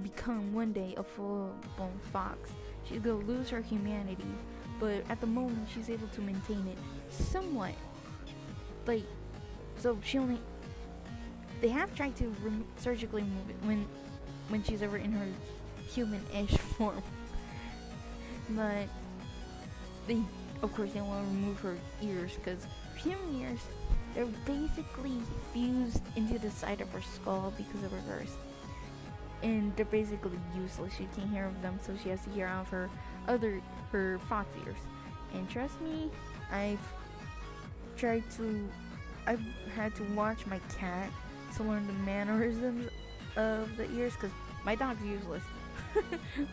become one day a full-blown fox. She's gonna lose her humanity, but at the moment she's able to maintain it somewhat. Like, so they have tried to surgically remove it when she's ever in her human-ish form, but they, of course, they want to remove her ears, because human ears, they're basically fused into the side of her skull because of her curse. And they're basically useless. She can't hear them, so she has to hear out of her fox ears. And trust me, I've had to watch my cat to learn the mannerisms of the ears, because my dog's useless.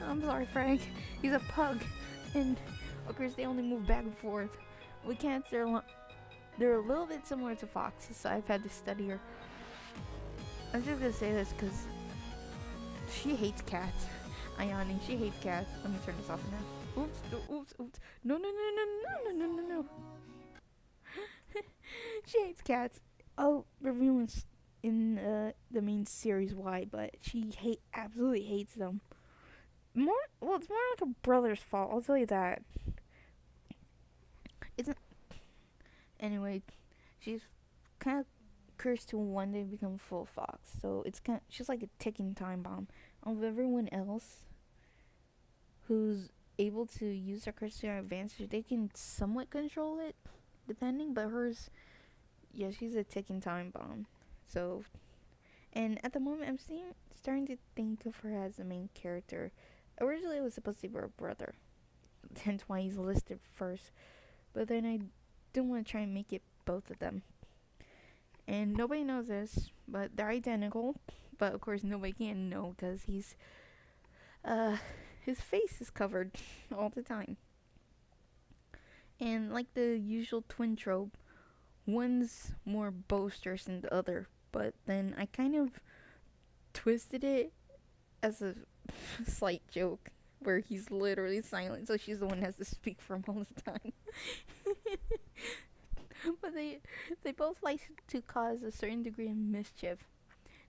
I'm sorry, Frank. He's a pug. And of course they only move back and forth. With cats, they're a little bit similar to foxes, so I've had to study her. I'm just gonna say this because she hates cats. Ayane, she hates cats. Let me turn this off now. Oops. No. She hates cats. I'll reveal in the main series why, but she absolutely hates them. It's more like a brother's fault, I'll tell you that. Anyway, she's kind of cursed to one day become full fox, so she's like a ticking time bomb of everyone else who's able to use their curse to their advantage. They can somewhat control it, depending, but hers, yeah, she's a ticking time bomb. So, and at the moment, I'm starting to think of her as the main character. Originally, it was supposed to be her brother, hence why he's listed first, but then I do want to try and make it both of them. And nobody knows this, but they're identical. But of course, nobody can know because his face is covered all the time. And like the usual twin trope, one's more boisterous than the other. But then I kind of twisted it as a slight joke, where he's literally silent, so she's the one that has to speak for him all the time. But they both like to cause a certain degree of mischief.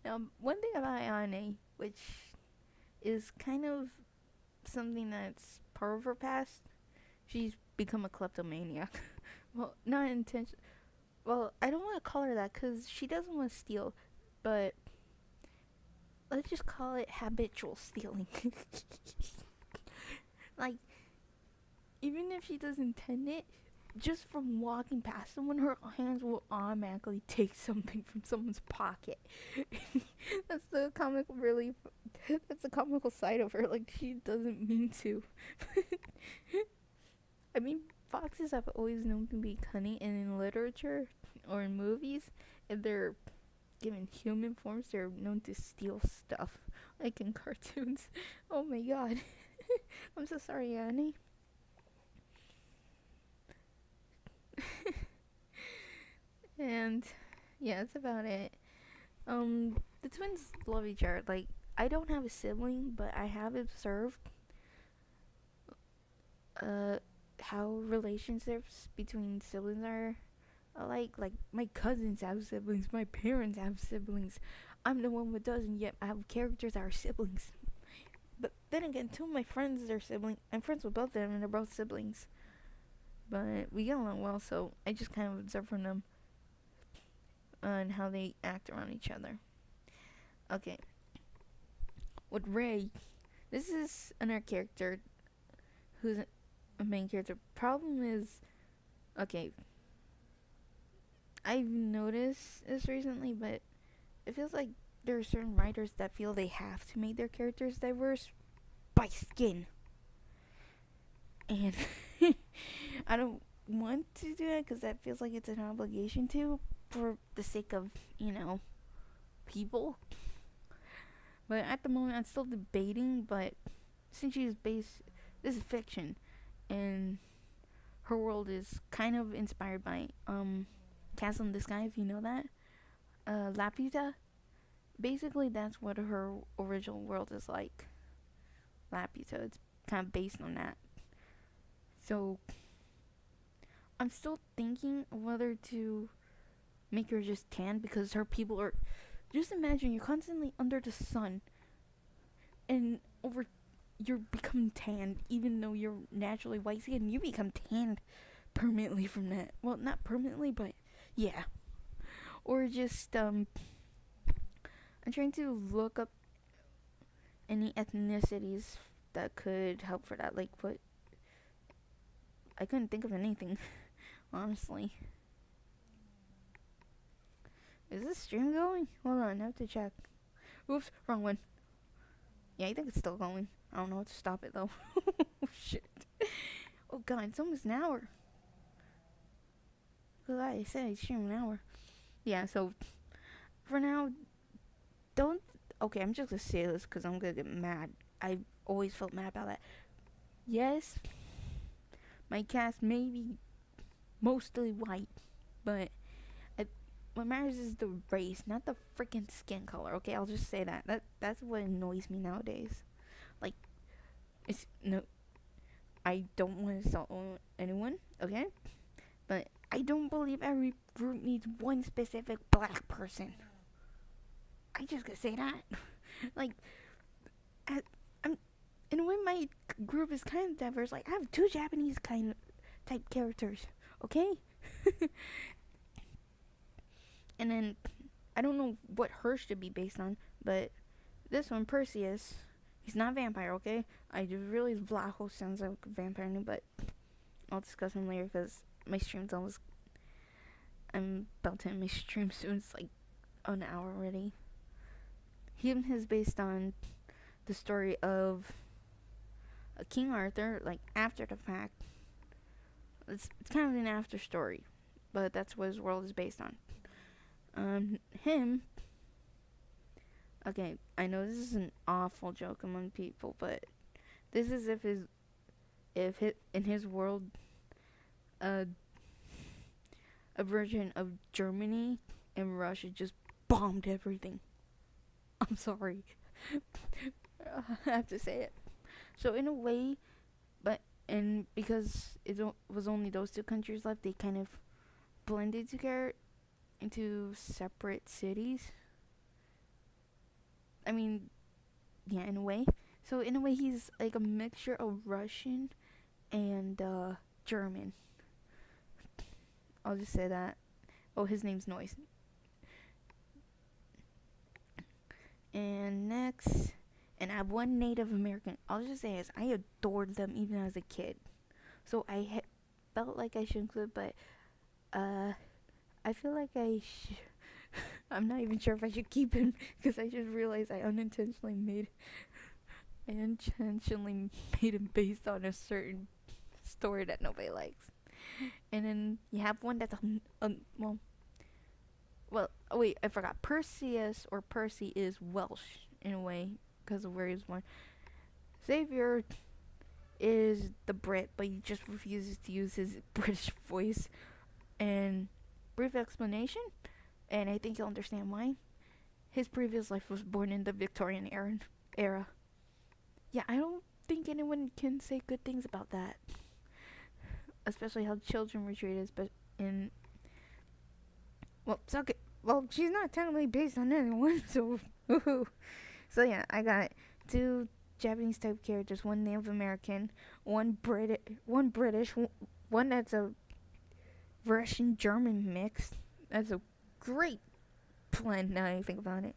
Now, one thing about Ayane, which is kind of something that's part of her past, she's become a kleptomaniac. Well, not intentional. Well, I don't want to call her that because she doesn't want to steal, but let's just call it habitual stealing. Like, even if she doesn't intend it, just from walking past someone, her hands will automatically take something from someone's pocket. That's the comical relief. That's the comical side of her. Like, she doesn't mean to. I mean, foxes have always known to be cunning, and in literature or in movies, if they're given human forms, they're known to steal stuff, like in cartoons. Oh my god. I'm so sorry, Annie. And yeah, that's about it. The twins love each other. Like, I don't have a sibling, but I have observed uh how relationships between siblings are alike. Like, my cousins have siblings, my parents have siblings. I'm the one who doesn't, yet I have characters that are siblings. But then again, two of my friends are siblings. I'm friends with both of them, and they're both siblings. But we get along well, so I just kind of observe from them on how they act around each other. Okay. With Ray, this is another character who's a main character. Problem is, okay, I've noticed this recently, but it feels like there are certain writers that feel they have to make their characters diverse by skin. And I don't want to do that because that feels like it's an obligation to, for the sake of, people. But at the moment, I'm still debating, but since she's based, this is fiction, and her world is kind of inspired by Castle in the Sky, if you know that. Laputa. Basically, that's what her original world is like. Laputa. It's kind of based on that. So, I'm still thinking whether to make her just tan, because her people are. Just imagine you're constantly under the sun, and you're become tanned, even though you're naturally white skin. You become tanned permanently from that. Well, not permanently, but yeah. Or just I'm trying to look up any ethnicities that could help for that. Like, what? I couldn't think of anything, honestly. Is this stream going? Hold on, I have to check. Oops, wrong one. Yeah, I think it's still going. I don't know how to stop it, though. Oh, shit. Oh, God, it's almost an hour. Because I said I'd stream an hour. Yeah, so, for now, don't... Okay, I'm just going to say this because I'm going to get mad. I always felt mad about that. Yes, my cast may be mostly white, but what matters is the race, not the freaking skin color. Okay, I'll just say that. That's what annoys me nowadays. Like, it's no, I don't want to insult anyone. Okay, but I don't believe every group needs one specific black person. I just gotta say that. Like, I'm in a way my group is kind of diverse. Like, I have two Japanese kind of type characters. Okay. And then, I don't know what her should be based on, but this one, Perseus, he's not a vampire, okay? I just realized Vlaho sounds like a vampire name, but I'll discuss him later because my stream's almost... I'm about to end my stream soon. It's like an hour already. Him is based on the story of King Arthur, like, after the fact. It's kind of an after story, but that's what his world is based on. Him. Okay, I know this is an awful joke among people, but this is in his world, a version of Germany and Russia just bombed everything. I'm sorry. I have to say it. So in a way, and because it was only those two countries left, they kind of blended together into separate cities. I mean, yeah, in a way. So in a way, he's like a mixture of Russian and German. I'll just say that. Oh, his name's Noise. And next, and I have one Native American. I'll just say this: I adored them even as a kid. So felt like I should include, but I feel like I'm not even sure if I should keep him because I just realized I unintentionally made him based on a certain story that nobody likes. And then you have one that's oh wait, I forgot. Perseus or Percy is Welsh in a way because of where he's born. Xavier is the Brit, but he just refuses to use his British voice. And brief explanation, and I think you'll understand why. His previous life was born in the Victorian era. Yeah, I don't think anyone can say good things about that. Especially how children were treated, but in suck it. Well, she's not technically based on anyone, so so yeah, I got 2 Japanese type characters, 1 Native American, one British, one that's a Russian German mix. That's a great blend now I think about it.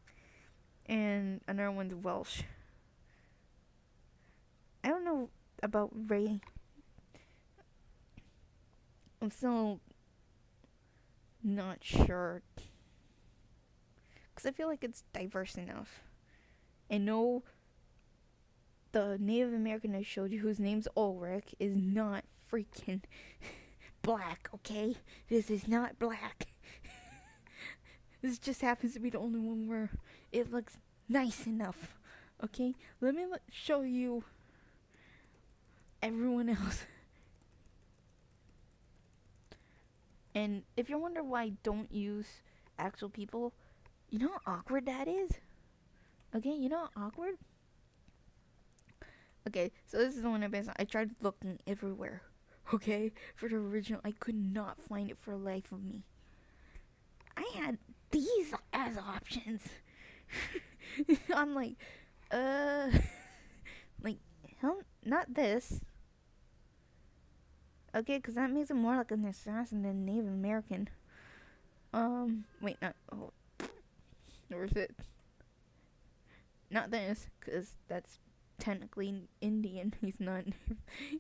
And another one's Welsh. I don't know about Ray. I'm still not sure. Because I feel like it's diverse enough. And no, the Native American I showed you, whose name's Ulrich, is not freaking black, okay? This is not black. This just happens to be the only one where it looks nice enough, okay? Let me show you everyone else. And if you're wondering why I don't use actual people, you know how awkward that is? Okay, you know how awkward? Okay, so this is the one I based on. I tried looking everywhere, okay, for the original. I could not find it for the life of me. I had these as options. I'm like, like, hell, not this. Okay, because that makes it more like an assassin than Native American. Wait, not, oh, where is it? Not this, because that's technically Indian. He's not.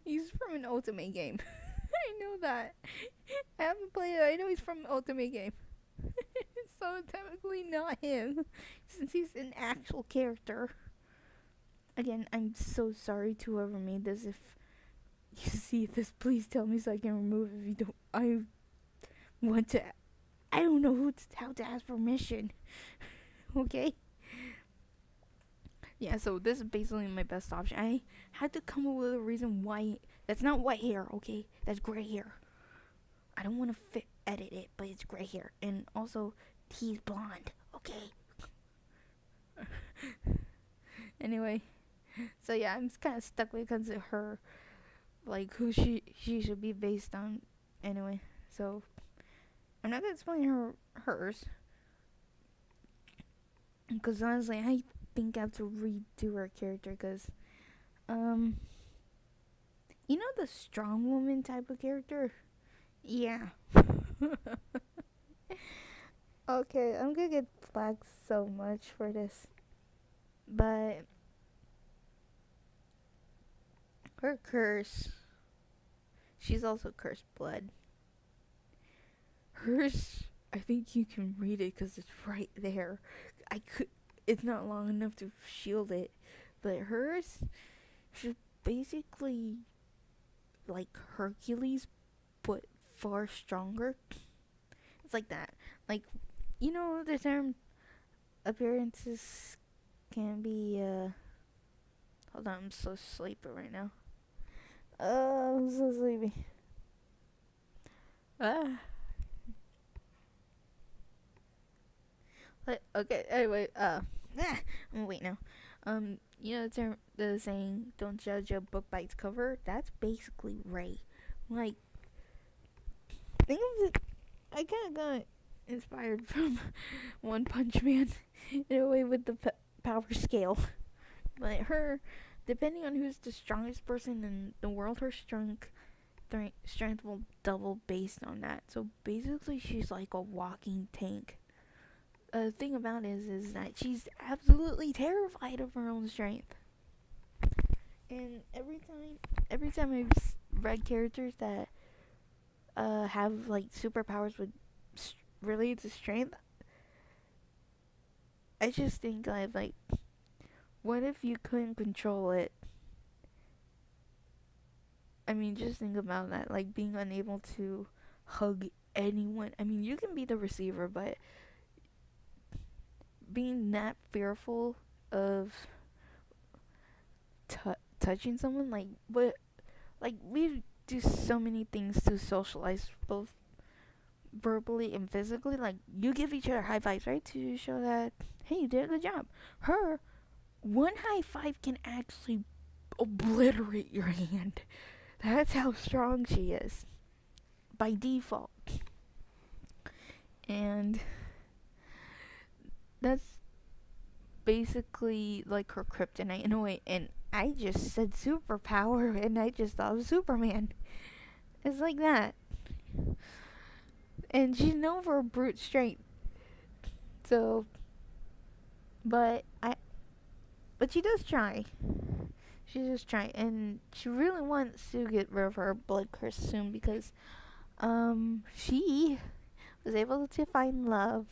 He's from an Ultimate game. I know that. I haven't played it. I know he's from an Ultimate game. So technically not him, since he's an actual character. Again, I'm so sorry to whoever made this. If you see this, please tell me so I can remove it. If you don't, I want to. I don't know how to ask permission. Okay? Yeah, so this is basically my best option. I had to come up with a reason why. That's not white hair, okay? That's gray hair. I don't want to edit it, but it's gray hair. And also, he's blonde, okay? Anyway, so yeah, I'm kind of stuck with because of her, like who she should be based on. Anyway, so I'm not gonna explain hers because honestly, I think I have to redo her character because, you know the strong woman type of character? Yeah. Okay, I'm gonna get flagged so much for this, but her curse, she's also cursed blood. Hers, I think you can read it because it's right there. It's not long enough to shield it, but hers, she's basically like Hercules, but far stronger. It's like that. Like, you know, the term appearances can be, hold on, I'm so sleepy right now. I'm so sleepy. Okay, anyway, I'm gonna wait now. You know the saying, don't judge a book by its cover? That's basically Ray. Like, think of it, I kinda got inspired from One Punch Man in a way with the power scale. But her, depending on who's the strongest person in the world, her strength will double based on that. So basically, she's like a walking tank. The thing about it is that she's absolutely terrified of her own strength. And every time I've read characters that have like superpowers with related to strength, I just think like, what if you couldn't control it? I mean, just think about that, like being unable to hug anyone. I mean, you can be the receiver, but being that fearful of touching someone, like what, like we do so many things to socialize, both verbally and physically. Like you give each other high fives, right, to show that hey, you did a good job. Her one high five can actually obliterate your hand. That's how strong she is by default. And that's basically like her kryptonite in a way. And I just said superpower and I just thought of Superman. It's like that. And she's known for brute strength. So, but she does try. She just try, and she really wants to get rid of her blood curse soon because, she was able to find love,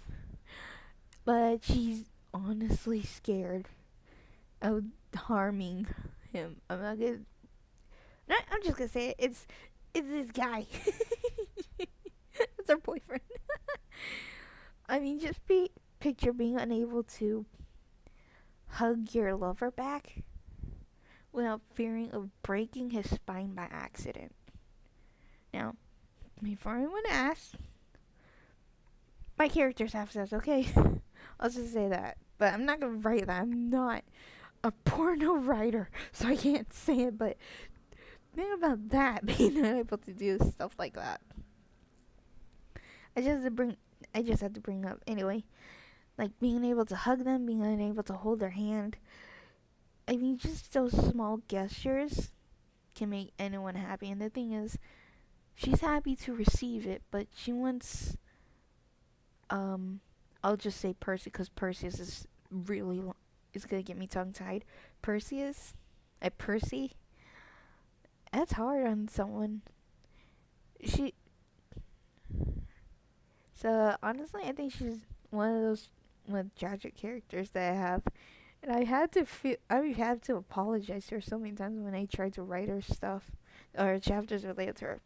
but she's honestly scared of harming him. I'm just gonna say it. It's this guy. It's her boyfriend. I mean, just picture being unable to hug your lover back without fearing of breaking his spine by accident. Now, before anyone asks, my characters have sex, okay? I'll just say that. But I'm not gonna write that. I'm not a porno writer, so I can't say it, but think about that, being unable to do stuff like that. I just had to bring up anyway. Like being able to hug them, being unable to hold their hand. I mean, just those small gestures can make anyone happy. And the thing is, she's happy to receive it, but she wants, I'll just say Percy, because Perseus is really, it's gonna get me tongue-tied. Percy, that's hard on someone. So, honestly, I think she's one of those tragic characters that I have. And I had to apologize to her so many times when I tried to write her stuff or chapters related to her.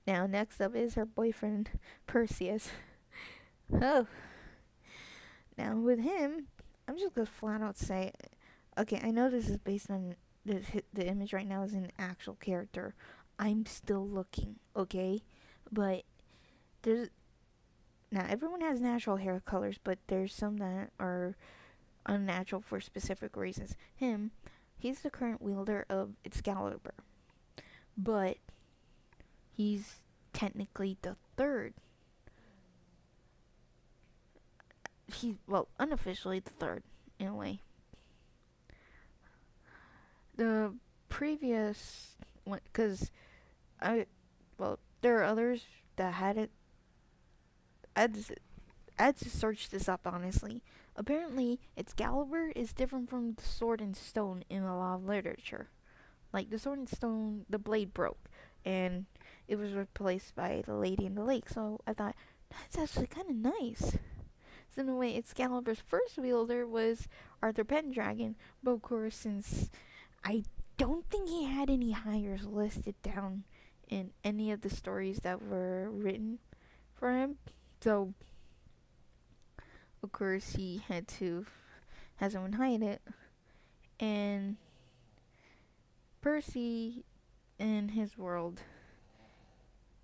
Now, next up is her boyfriend, Perseus. Oh. Now, with him, I'm just gonna flat out say, okay, I know this is based on the image right now is an actual character. I'm still looking, okay? But there's, now everyone has natural hair colors, but there's some that are unnatural for specific reasons. He's the current wielder of Excalibur, but he's technically the third. Unofficially the third, in a way. The previous one, because there are others that had it. I had to search this up, honestly. Apparently, Excalibur is different from the Sword and Stone in a lot of literature. Like, the Sword and Stone, the blade broke, and it was replaced by the Lady in the Lake. So I thought, that's actually kind of nice. So in a way, Excalibur's first wielder was Arthur Pendragon, but of course, since I don't think he had any hires listed down in any of the stories that were written for him, so of course he had to have someone hide it. And Percy, in his world,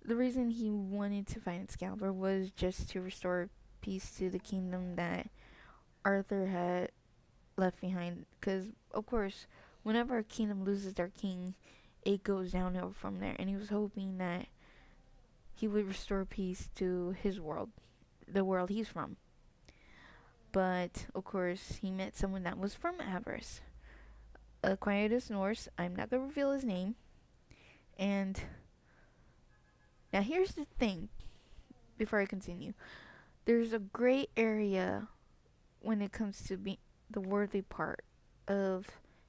the reason he wanted to find Excalibur was just to restore peace to the kingdom that Arthur had left behind. Because, of course, whenever a kingdom loses their king, it goes downhill from there. And he was hoping that he would restore peace to his world, the world he's from. But, of course, he met someone that was from Avarice. Quietus Norse. I'm not going to reveal his name. And now here's the thing, before I continue. There's a gray area when it comes to the worthy part of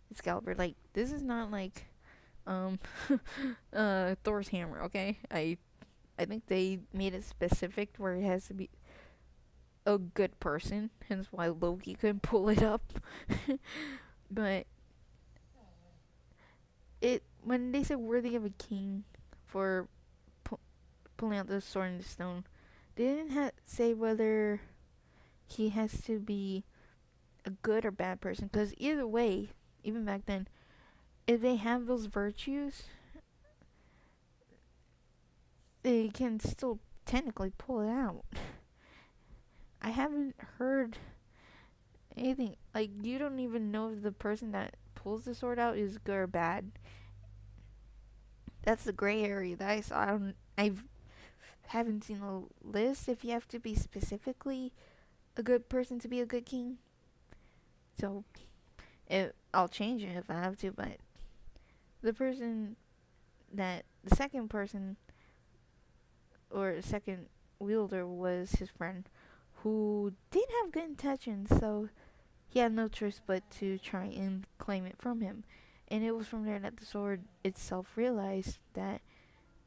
Excalibur. Like, this is not like um Thor's hammer, okay? I think they made it specific where it has to be a good person, hence why Loki couldn't pull it up. But it when they said worthy of a king for pulling out the sword and the stone, they didn't say whether he has to be a good or bad person. Because either way, even back then, if they have those virtues, they can still technically pull it out. I haven't heard anything like you don't even know if the person that pulls the sword out is good or bad. That's the gray area that I saw. I haven't seen a list if you have to be specifically a good person to be a good king. So I'll change it if I have to, but the second person or second wielder was his friend who did have good intentions, so he had no choice but to try and claim it from him. And it was from there that the sword itself realized that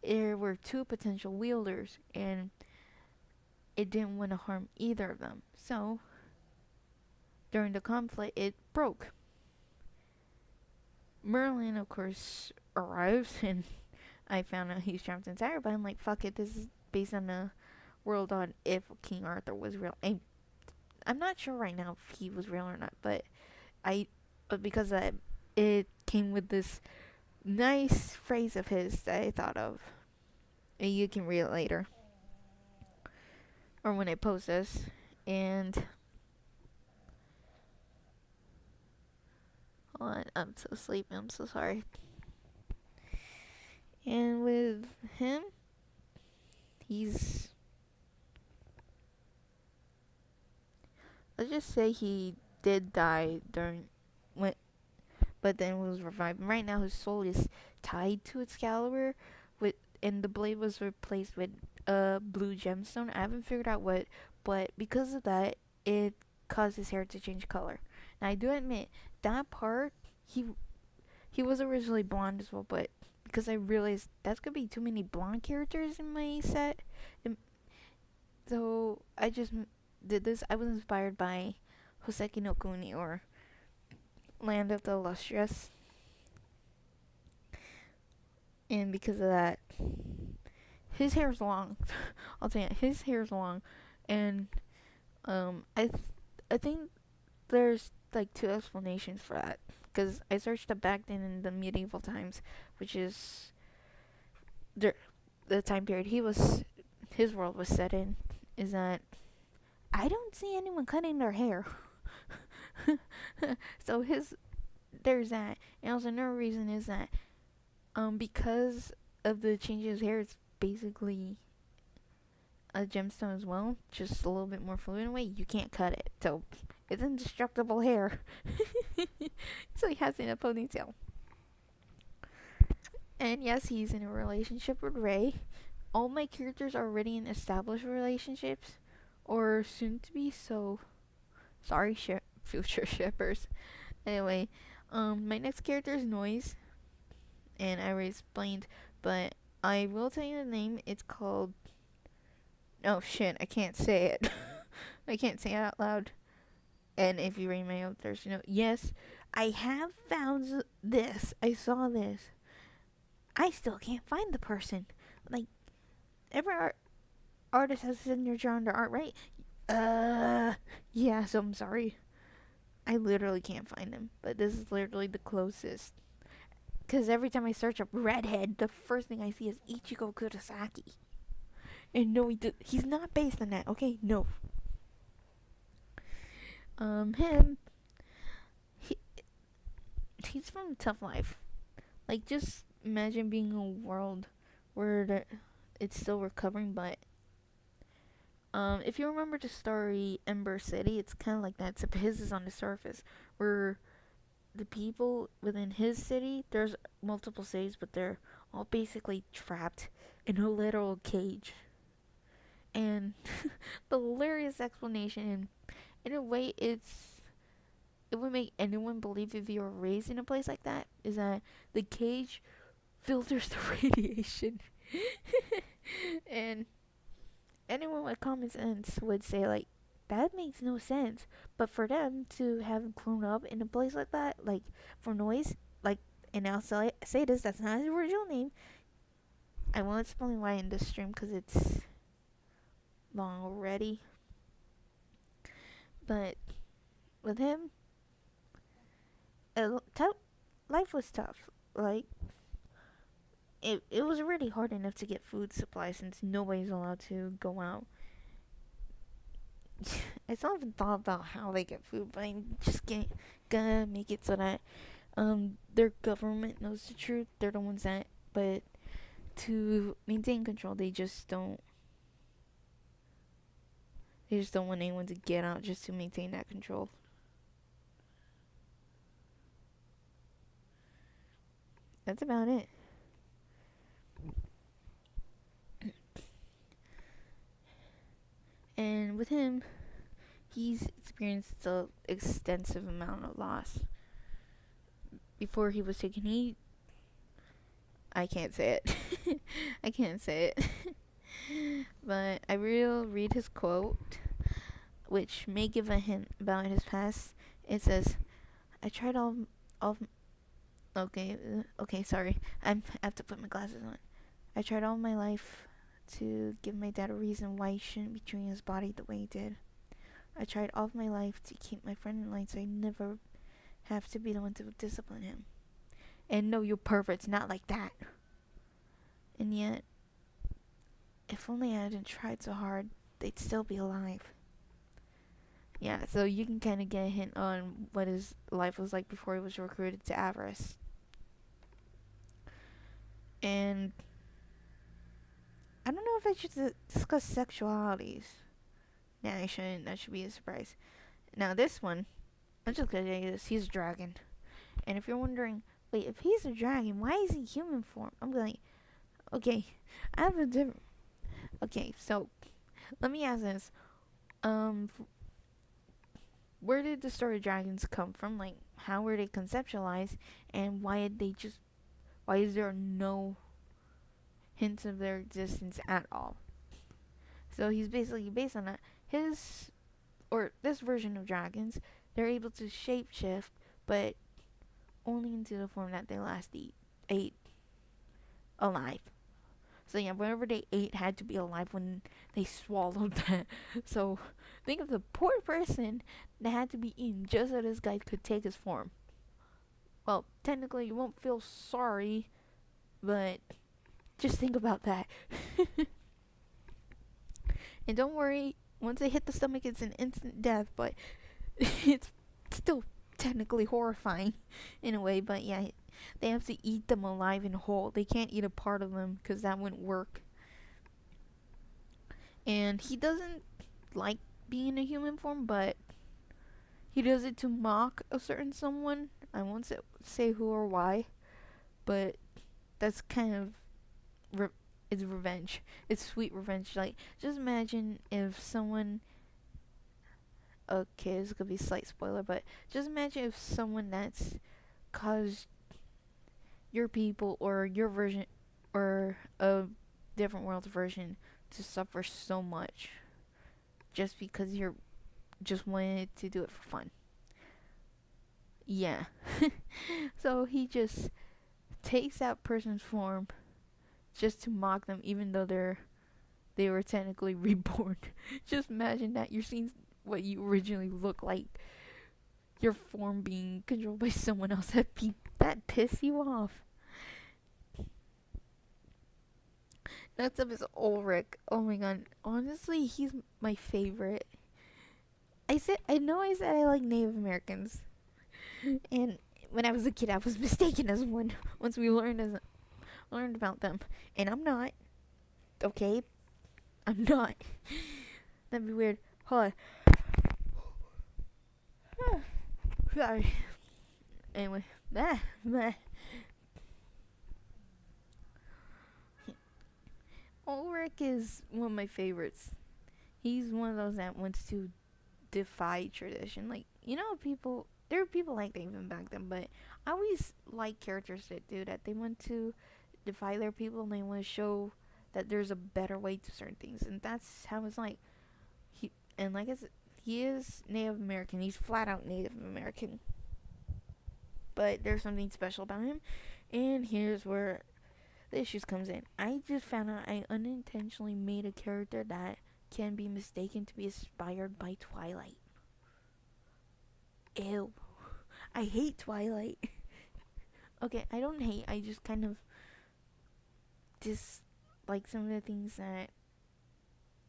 there were two potential wielders and it didn't want to harm either of them. So during the conflict, it broke. Merlin, of course, arrives and I found out he's trapped inside, but I'm like, fuck it, this is based on the world on if King Arthur was real. I'm not sure right now if he was real or not, but because it came with this nice phrase of his that I thought of. And you can read it later. Or when I post this. And hold on, I'm so sleepy, I'm so sorry. And with him, let's just say he did die but then was revived. And right now his soul is tied to Excalibur and the blade was replaced with a blue gemstone. I haven't figured out what, but because of that, it caused his hair to change color. Now I do admit that part he was originally blonde as well, but because I realized that's gonna be too many blonde characters in my set, and so I just did this. I was inspired by Hoseki no Kuni or Land of the Illustrious, and because of that, his hair's long. I'll tell you, his hair's long, and I think there's like two explanations for that. Because I searched up back then in the medieval times, which is the time period his world was set in, is that I don't see anyone cutting their hair. So there's that, and also another reason is that because of the change in his hair, it's basically a gemstone as well, just a little bit more fluid in a way. You can't cut it, so it's indestructible hair. So he has it in a ponytail. And yes, he's in a relationship with Ray. All my characters are already in established relationships, or soon to be. So, sorry, future shippers. Anyway, my next character is Noise, and I already explained, but I will tell you the name. It's called. Oh shit! I can't say it. I can't say it out loud. And if you read my notes, there's yes, I have found this. I saw this. I still can't find the person. Like, every artist has a signature on their art, right? Yeah, so I'm sorry. I literally can't find him. But this is literally the closest. Because every time I search up redhead, the first thing I see is Ichigo Kurosaki. And no, he's not based on that, okay? No. He's from Tough Life. Like, just imagine being in a world where it's still recovering, but if you remember the story Ember City, it's kind of like that, except his is on the surface, where the people within his city, there's multiple cities, but they're all basically trapped in a literal cage. And the hilarious explanation, and in a way, it would make anyone believe if you were raised in a place like that, is that the cage filters the radiation. And anyone with common sense would say, like, that makes no sense. But for them to have grown up in a place like that, like, for noise, like, and I'll say this, that's not his original name. I won't explain why in this stream because it's long already. But with him, life was tough. Like, it was really hard enough to get food supplies since nobody's allowed to go out. I still haven't thought about how they get food, but I'm just gonna make it so that their government knows the truth. They're the ones that, but to maintain control, they just don't want anyone to get out just to maintain that control. That's about it. And with him, he's experienced an extensive amount of loss. Before he was taken, I can't say it. I can't say it. But I will read his quote, which may give a hint about his past. It says, I tried all okay, sorry. I have to put my glasses on. I tried all my life to give my dad a reason why he shouldn't be treating his body the way he did. I tried all of my life to keep my friend in line so I never have to be the one to discipline him. And no, you're perfect. It's not like that. And yet, if only I hadn't tried so hard, they'd still be alive. Yeah, so you can kind of get a hint on what his life was like before he was recruited to Avarice. And I don't know if I should discuss sexualities. Nah, I shouldn't. That should be a surprise. Now, this one, I'm just gonna tell you this. He's a dragon. And if you're wondering, wait, if he's a dragon, why is he human form? I'm like, okay, I have a different... Okay, so, let me ask this. Where did the story of dragons come from? Like, how were they conceptualized? And why is there no hints of their existence at all? So he's basically based on that. This version of dragons, they're able to shapeshift, but only into the form that they last ate alive. So yeah, whatever they ate had to be alive when they swallowed that. So think of the poor person that had to be eaten just so this guy could take his form. Well, technically you won't feel sorry, but just think about that. And don't worry, once they hit the stomach, it's an instant death, but it's still technically horrifying in a way. But yeah, they have to eat them alive and whole. They can't eat a part of them because that wouldn't work. And he doesn't like being in a human form, but he does it to mock a certain someone. I won't say who or why, but that's kind of it's revenge. It's sweet revenge. Like, just imagine if someone... Okay, this could be a slight spoiler, but just imagine if someone that's caused your people or your version or a different world's version to suffer so much just because you're just wanted to do it for fun. Yeah. So he just takes that person's form just to mock them, even though they were technically reborn. Just imagine that you're seeing what you originally look like, your form being controlled by someone else. That piss you off. Next up is Ulrich. Oh my god, honestly, he's my favorite. I know I said I like Native Americans, and when I was a kid, I was mistaken as one. Once we learned about them, and I'm not. Okay, I'm not. That'd be weird. Hold on. Sorry. Anyway, Ulrich is one of my favorites. He's one of those that wants to defy tradition. Like, there are people like that even back then, but I always like characters that do that. They want to defy their people and they want to show that there's a better way to certain things, and that's how it's like. And like I said, he is Native American. He's flat out Native American, but there's something special about him, and here's where the issues comes in. I just found out I unintentionally made a character that can be mistaken to be inspired by Twilight. Ew. I hate Twilight. Okay, I don't hate. I just kind of dislike some of the things that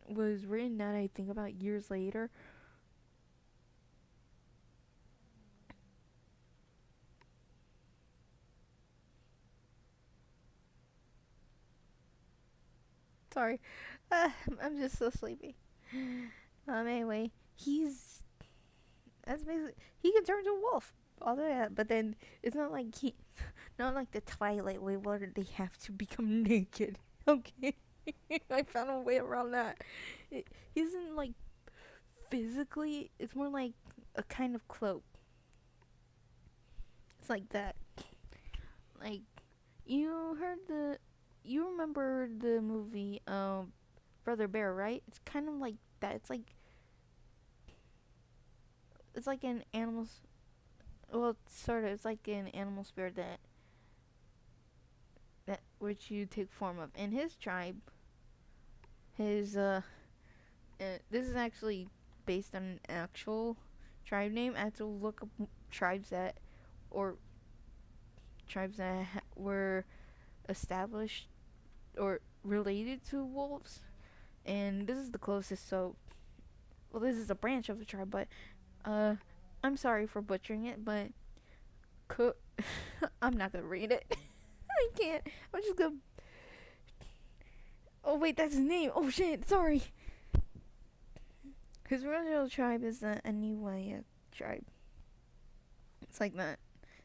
was written that I think about years later. Sorry. I'm just so sleepy. Anyway, that's basically, he can turn to a wolf. All that, but then it's not like not like the Twilight way where they have to become naked. Okay, I found a way around that. He isn't like physically. It's more like a kind of cloak. It's like that. Like you remember the movie Brother Bear, right? It's kind of like that. It's like an animal's, well, sort of. It's like an animal spirit that which you take form of. In his tribe, his this is actually based on an actual tribe name. I had to look up tribes that or tribes that were established or related to wolves, and this is the closest. So, well, this is a branch of the tribe, but I'm sorry for butchering it, but I'm not gonna read it. I can't. I'm just gonna. Oh wait, that's his name. Oh shit, sorry. His original tribe is the Aniwaya tribe. It's like that.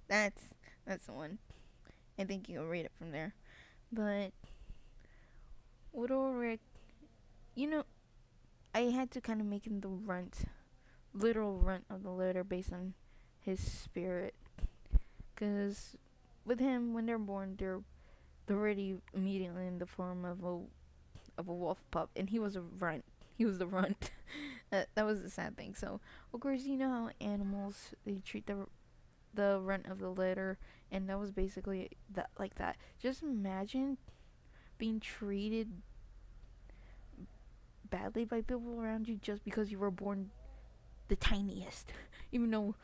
That's the one. I think you can read it from there. But Little Rick, you know, I had to kind of make him the literal runt of the litter based on his spirit. Because with him, when they're born, they're already immediately in the form of a wolf pup, and he was a runt. He was the runt. That was the sad thing. So of course, you know how animals, they treat the runt of the litter, and that was basically that, like that. Just imagine being treated badly by people around you just because you were born the tiniest, even though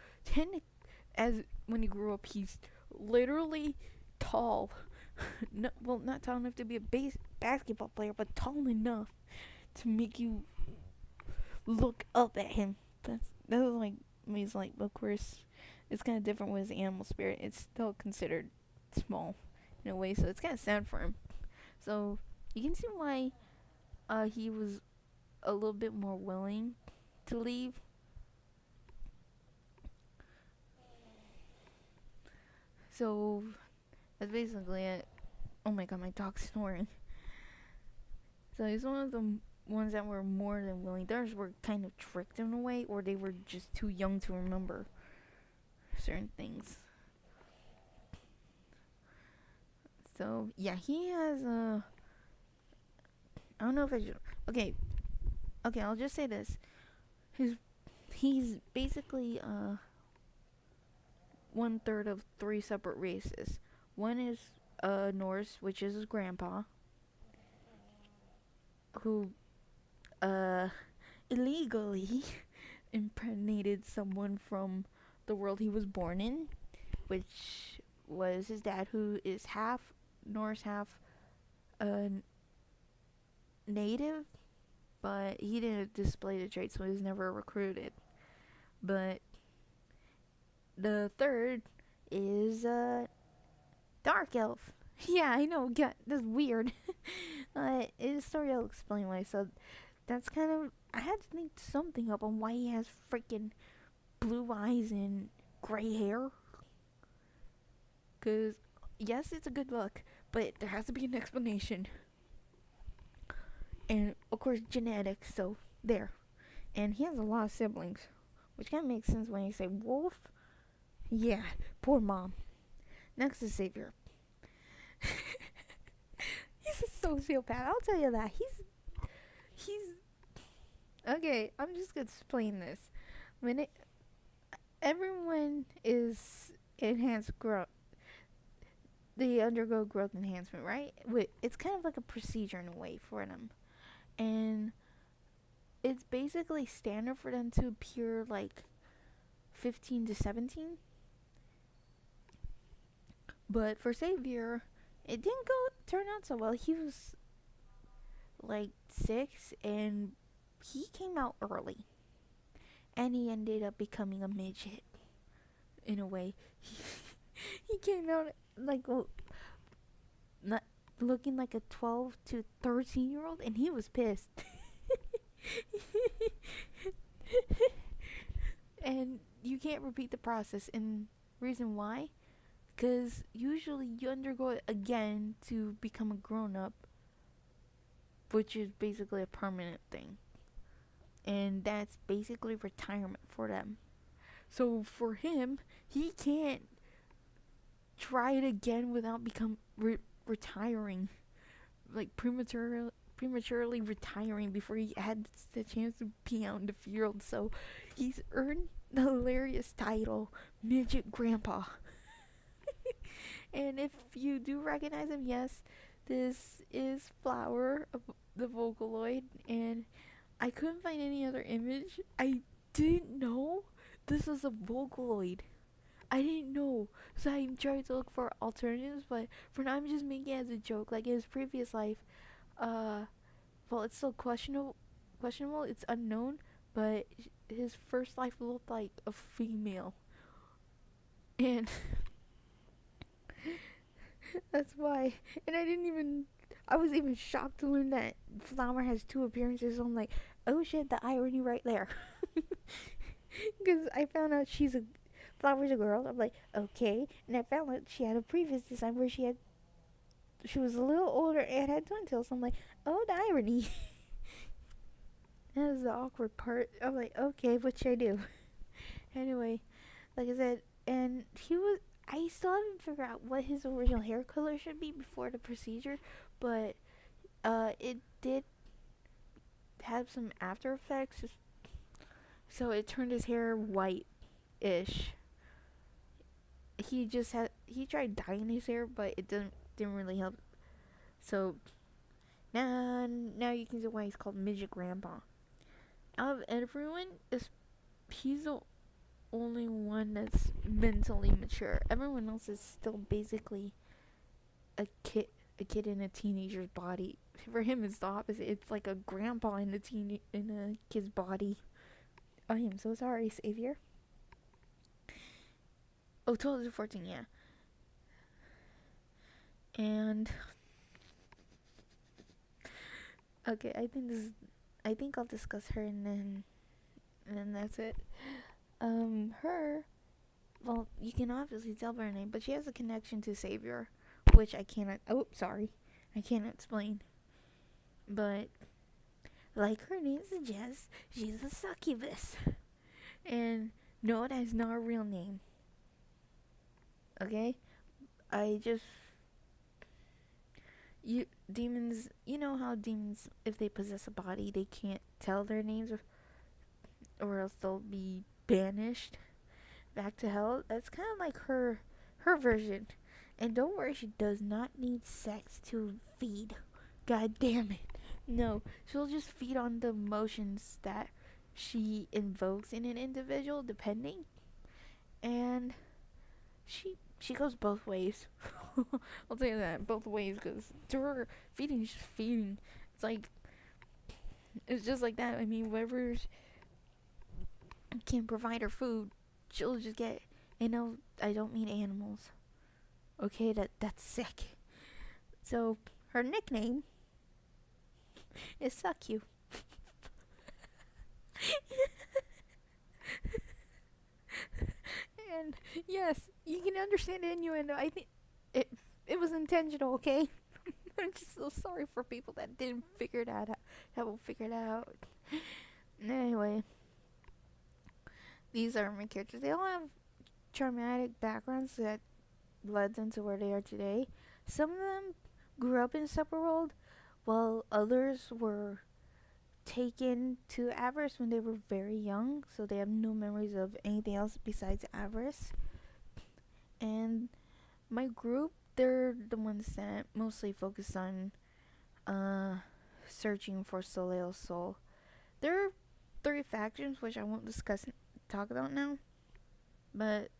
as when he grew up, he's literally tall. No, well, not tall enough to be a basketball player, but tall enough to make you look up at him. That was like, means like, of course, it's kind of different with his animal spirit. It's still considered small in a way, so it's kind of sad for him. So you can see why he was a little bit more willing to leave. So that's basically it. Oh my god, my dog's snoring. So he's one of the ones that were more than willing. Theirs were kind of tricked in a way, or they were just too young to remember certain things. So yeah, he has a. I don't know if I should. Okay, I'll just say this. He's basically 1/3 of 3 separate races. One is Norse, which is his grandpa, who illegally impregnated someone from the world he was born in, which was his dad, who is half Norse, half native, but he didn't display the traits, so he was never recruited. But the third is dark elf. Yeah, I know. Yeah, that's weird. In the story, I'll explain why. So that's kind of, I had to think something up on why he has freaking blue eyes and gray hair. Cause yes, it's a good look, but there has to be an explanation. And of course, genetics. So there. And he has a lot of siblings, which kind of makes sense when you say wolf. Yeah, poor mom. Next is Xavier. sociopath. I'll tell you that. He's okay. I'm just gonna explain this. When everyone is enhanced growth, they undergo growth enhancement, right? It's kind of like a procedure in a way for them, and it's basically standard for them to appear like 15 to 17. But for Xavier, it didn't go turn out so well. He was like 6, and he came out early, and he ended up becoming a midget in a way. He came out like not looking like a 12 to 13 year old, and he was pissed. And you can't repeat the process, and reason why, because usually you undergo it again to become a grown-up, which is basically a permanent thing, and that's basically retirement for them. So for him, he can't try it again without retiring, like prematurely retiring before he had the chance to be out in the field. So he's earned the hilarious title Midget Grandpa. And if you do recognize him, yes, this is Flower, the Vocaloid, and I couldn't find any other image. I didn't know this was a Vocaloid. I didn't know, so I tried to look for alternatives, but for now I'm just making it as a joke. Like in his previous life, uh, well, it's still questionable. Questionable. It's unknown, but his first life looked like a female, and that's why. And I didn't even. I was even shocked to learn that Flower has 2 appearances. So I'm like, oh shit, the irony right there. Because I found out Flower's a girl. I'm like, okay. And I found out she had a previous design where she was a little older and had twin tails. So I'm like, oh, the irony. That was the awkward part. I'm like, okay, what should I do? Anyway, like I said, and I still haven't figured out what his original hair color should be before the procedure, but it did have some after effects, so it turned his hair white-ish. He tried dyeing his hair, but it didn't really help. So now you can see why he's called Midget Grandpa. Out of everyone, he's the only one that's mentally mature. Everyone else is still basically a kid in a teenager's body. For him, it's the opposite. It's like a grandpa in a kid's body. I am so sorry, Xavier. Oh, 12 to 14, yeah. And okay, I think I'll discuss her and then that's it. Her, well, you can obviously tell by her name, but she has a connection to Xavier, which I cannot. Oh, sorry, I can't explain. But like her name suggests, she's a succubus, and no, that's not a real name. Okay, I just demons. You know how demons, if they possess a body, they can't tell their names, or else they'll be banished back to hell. That's kind of like her version. And don't worry, she does not need sex to feed. God damn it. No, she'll just feed on the emotions that she invokes in an individual, depending. And she goes both ways. I'll tell you that, both ways, because to her, feeding is just feeding. It's just like that. I mean, whoever can provide her food, she'll just get. And no, I don't mean animals. Okay, that's sick. So her nickname is Suck You. And yes, you can understand the innuendo. I think it was intentional. Okay, I'm just so sorry for people that didn't figure that out. That will figure it out. Anyway, these are my characters. They all have traumatic backgrounds that led them to where they are today. Some of them grew up in a separate world. while others were taken to Avarice when they were very young, so they have no memories of anything else besides Avarice. And my group, they're the ones that mostly focus on searching for Soleil's soul. There are 3 factions, which I won't talk about now, but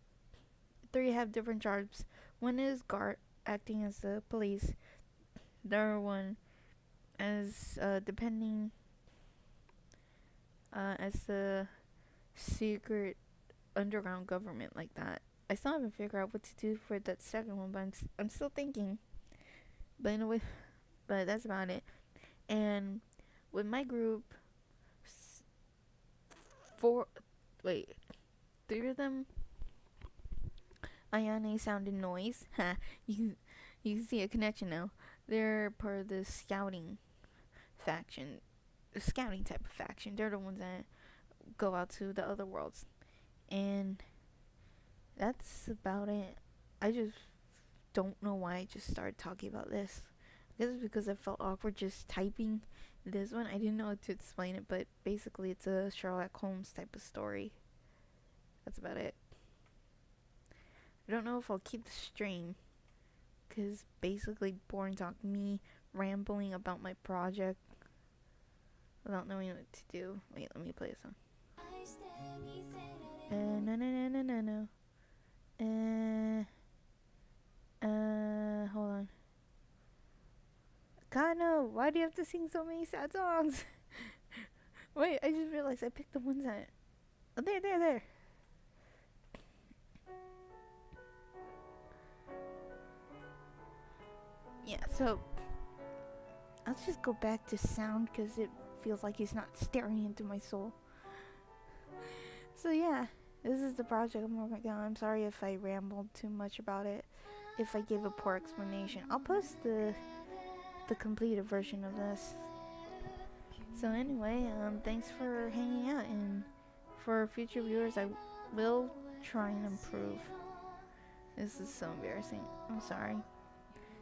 3 have different jobs. One is Gart, acting as the police. The other one as depending as the secret underground government, like that. I still haven't figured out what to do for that second one, but I'm still thinking. But anyway, but that's about it. And with my group, four, wait, 3 of them, Ayane, Sound, and Noise. You can see a connection now. They're part of the scouting faction, the scouting type of faction. They're the ones that go out to the other worlds, and that's about it. I just don't know why I just started talking about this. I guess it's because I felt awkward just typing this one. I didn't know how to explain it, but basically it's a Sherlock Holmes type of story. That's about it. I don't know if I'll keep the stream, because basically boring talk, me rambling about my project without knowing what to do. Wait, let me play a song. No, no, no, no, no, no. Hold on. God, no. Why do you have to sing so many sad songs? Wait, I just realized I picked the ones that... Oh, there. Yeah, so... I'll just go back to sound, because it feels like he's not staring into my soul. So yeah, this is the project I'm working on. I'm sorry if I rambled too much about it, if I gave a poor explanation. I'll post the completed version of this. So anyway, thanks for hanging out, and for future viewers, I will try and improve. This is so embarrassing. I'm sorry.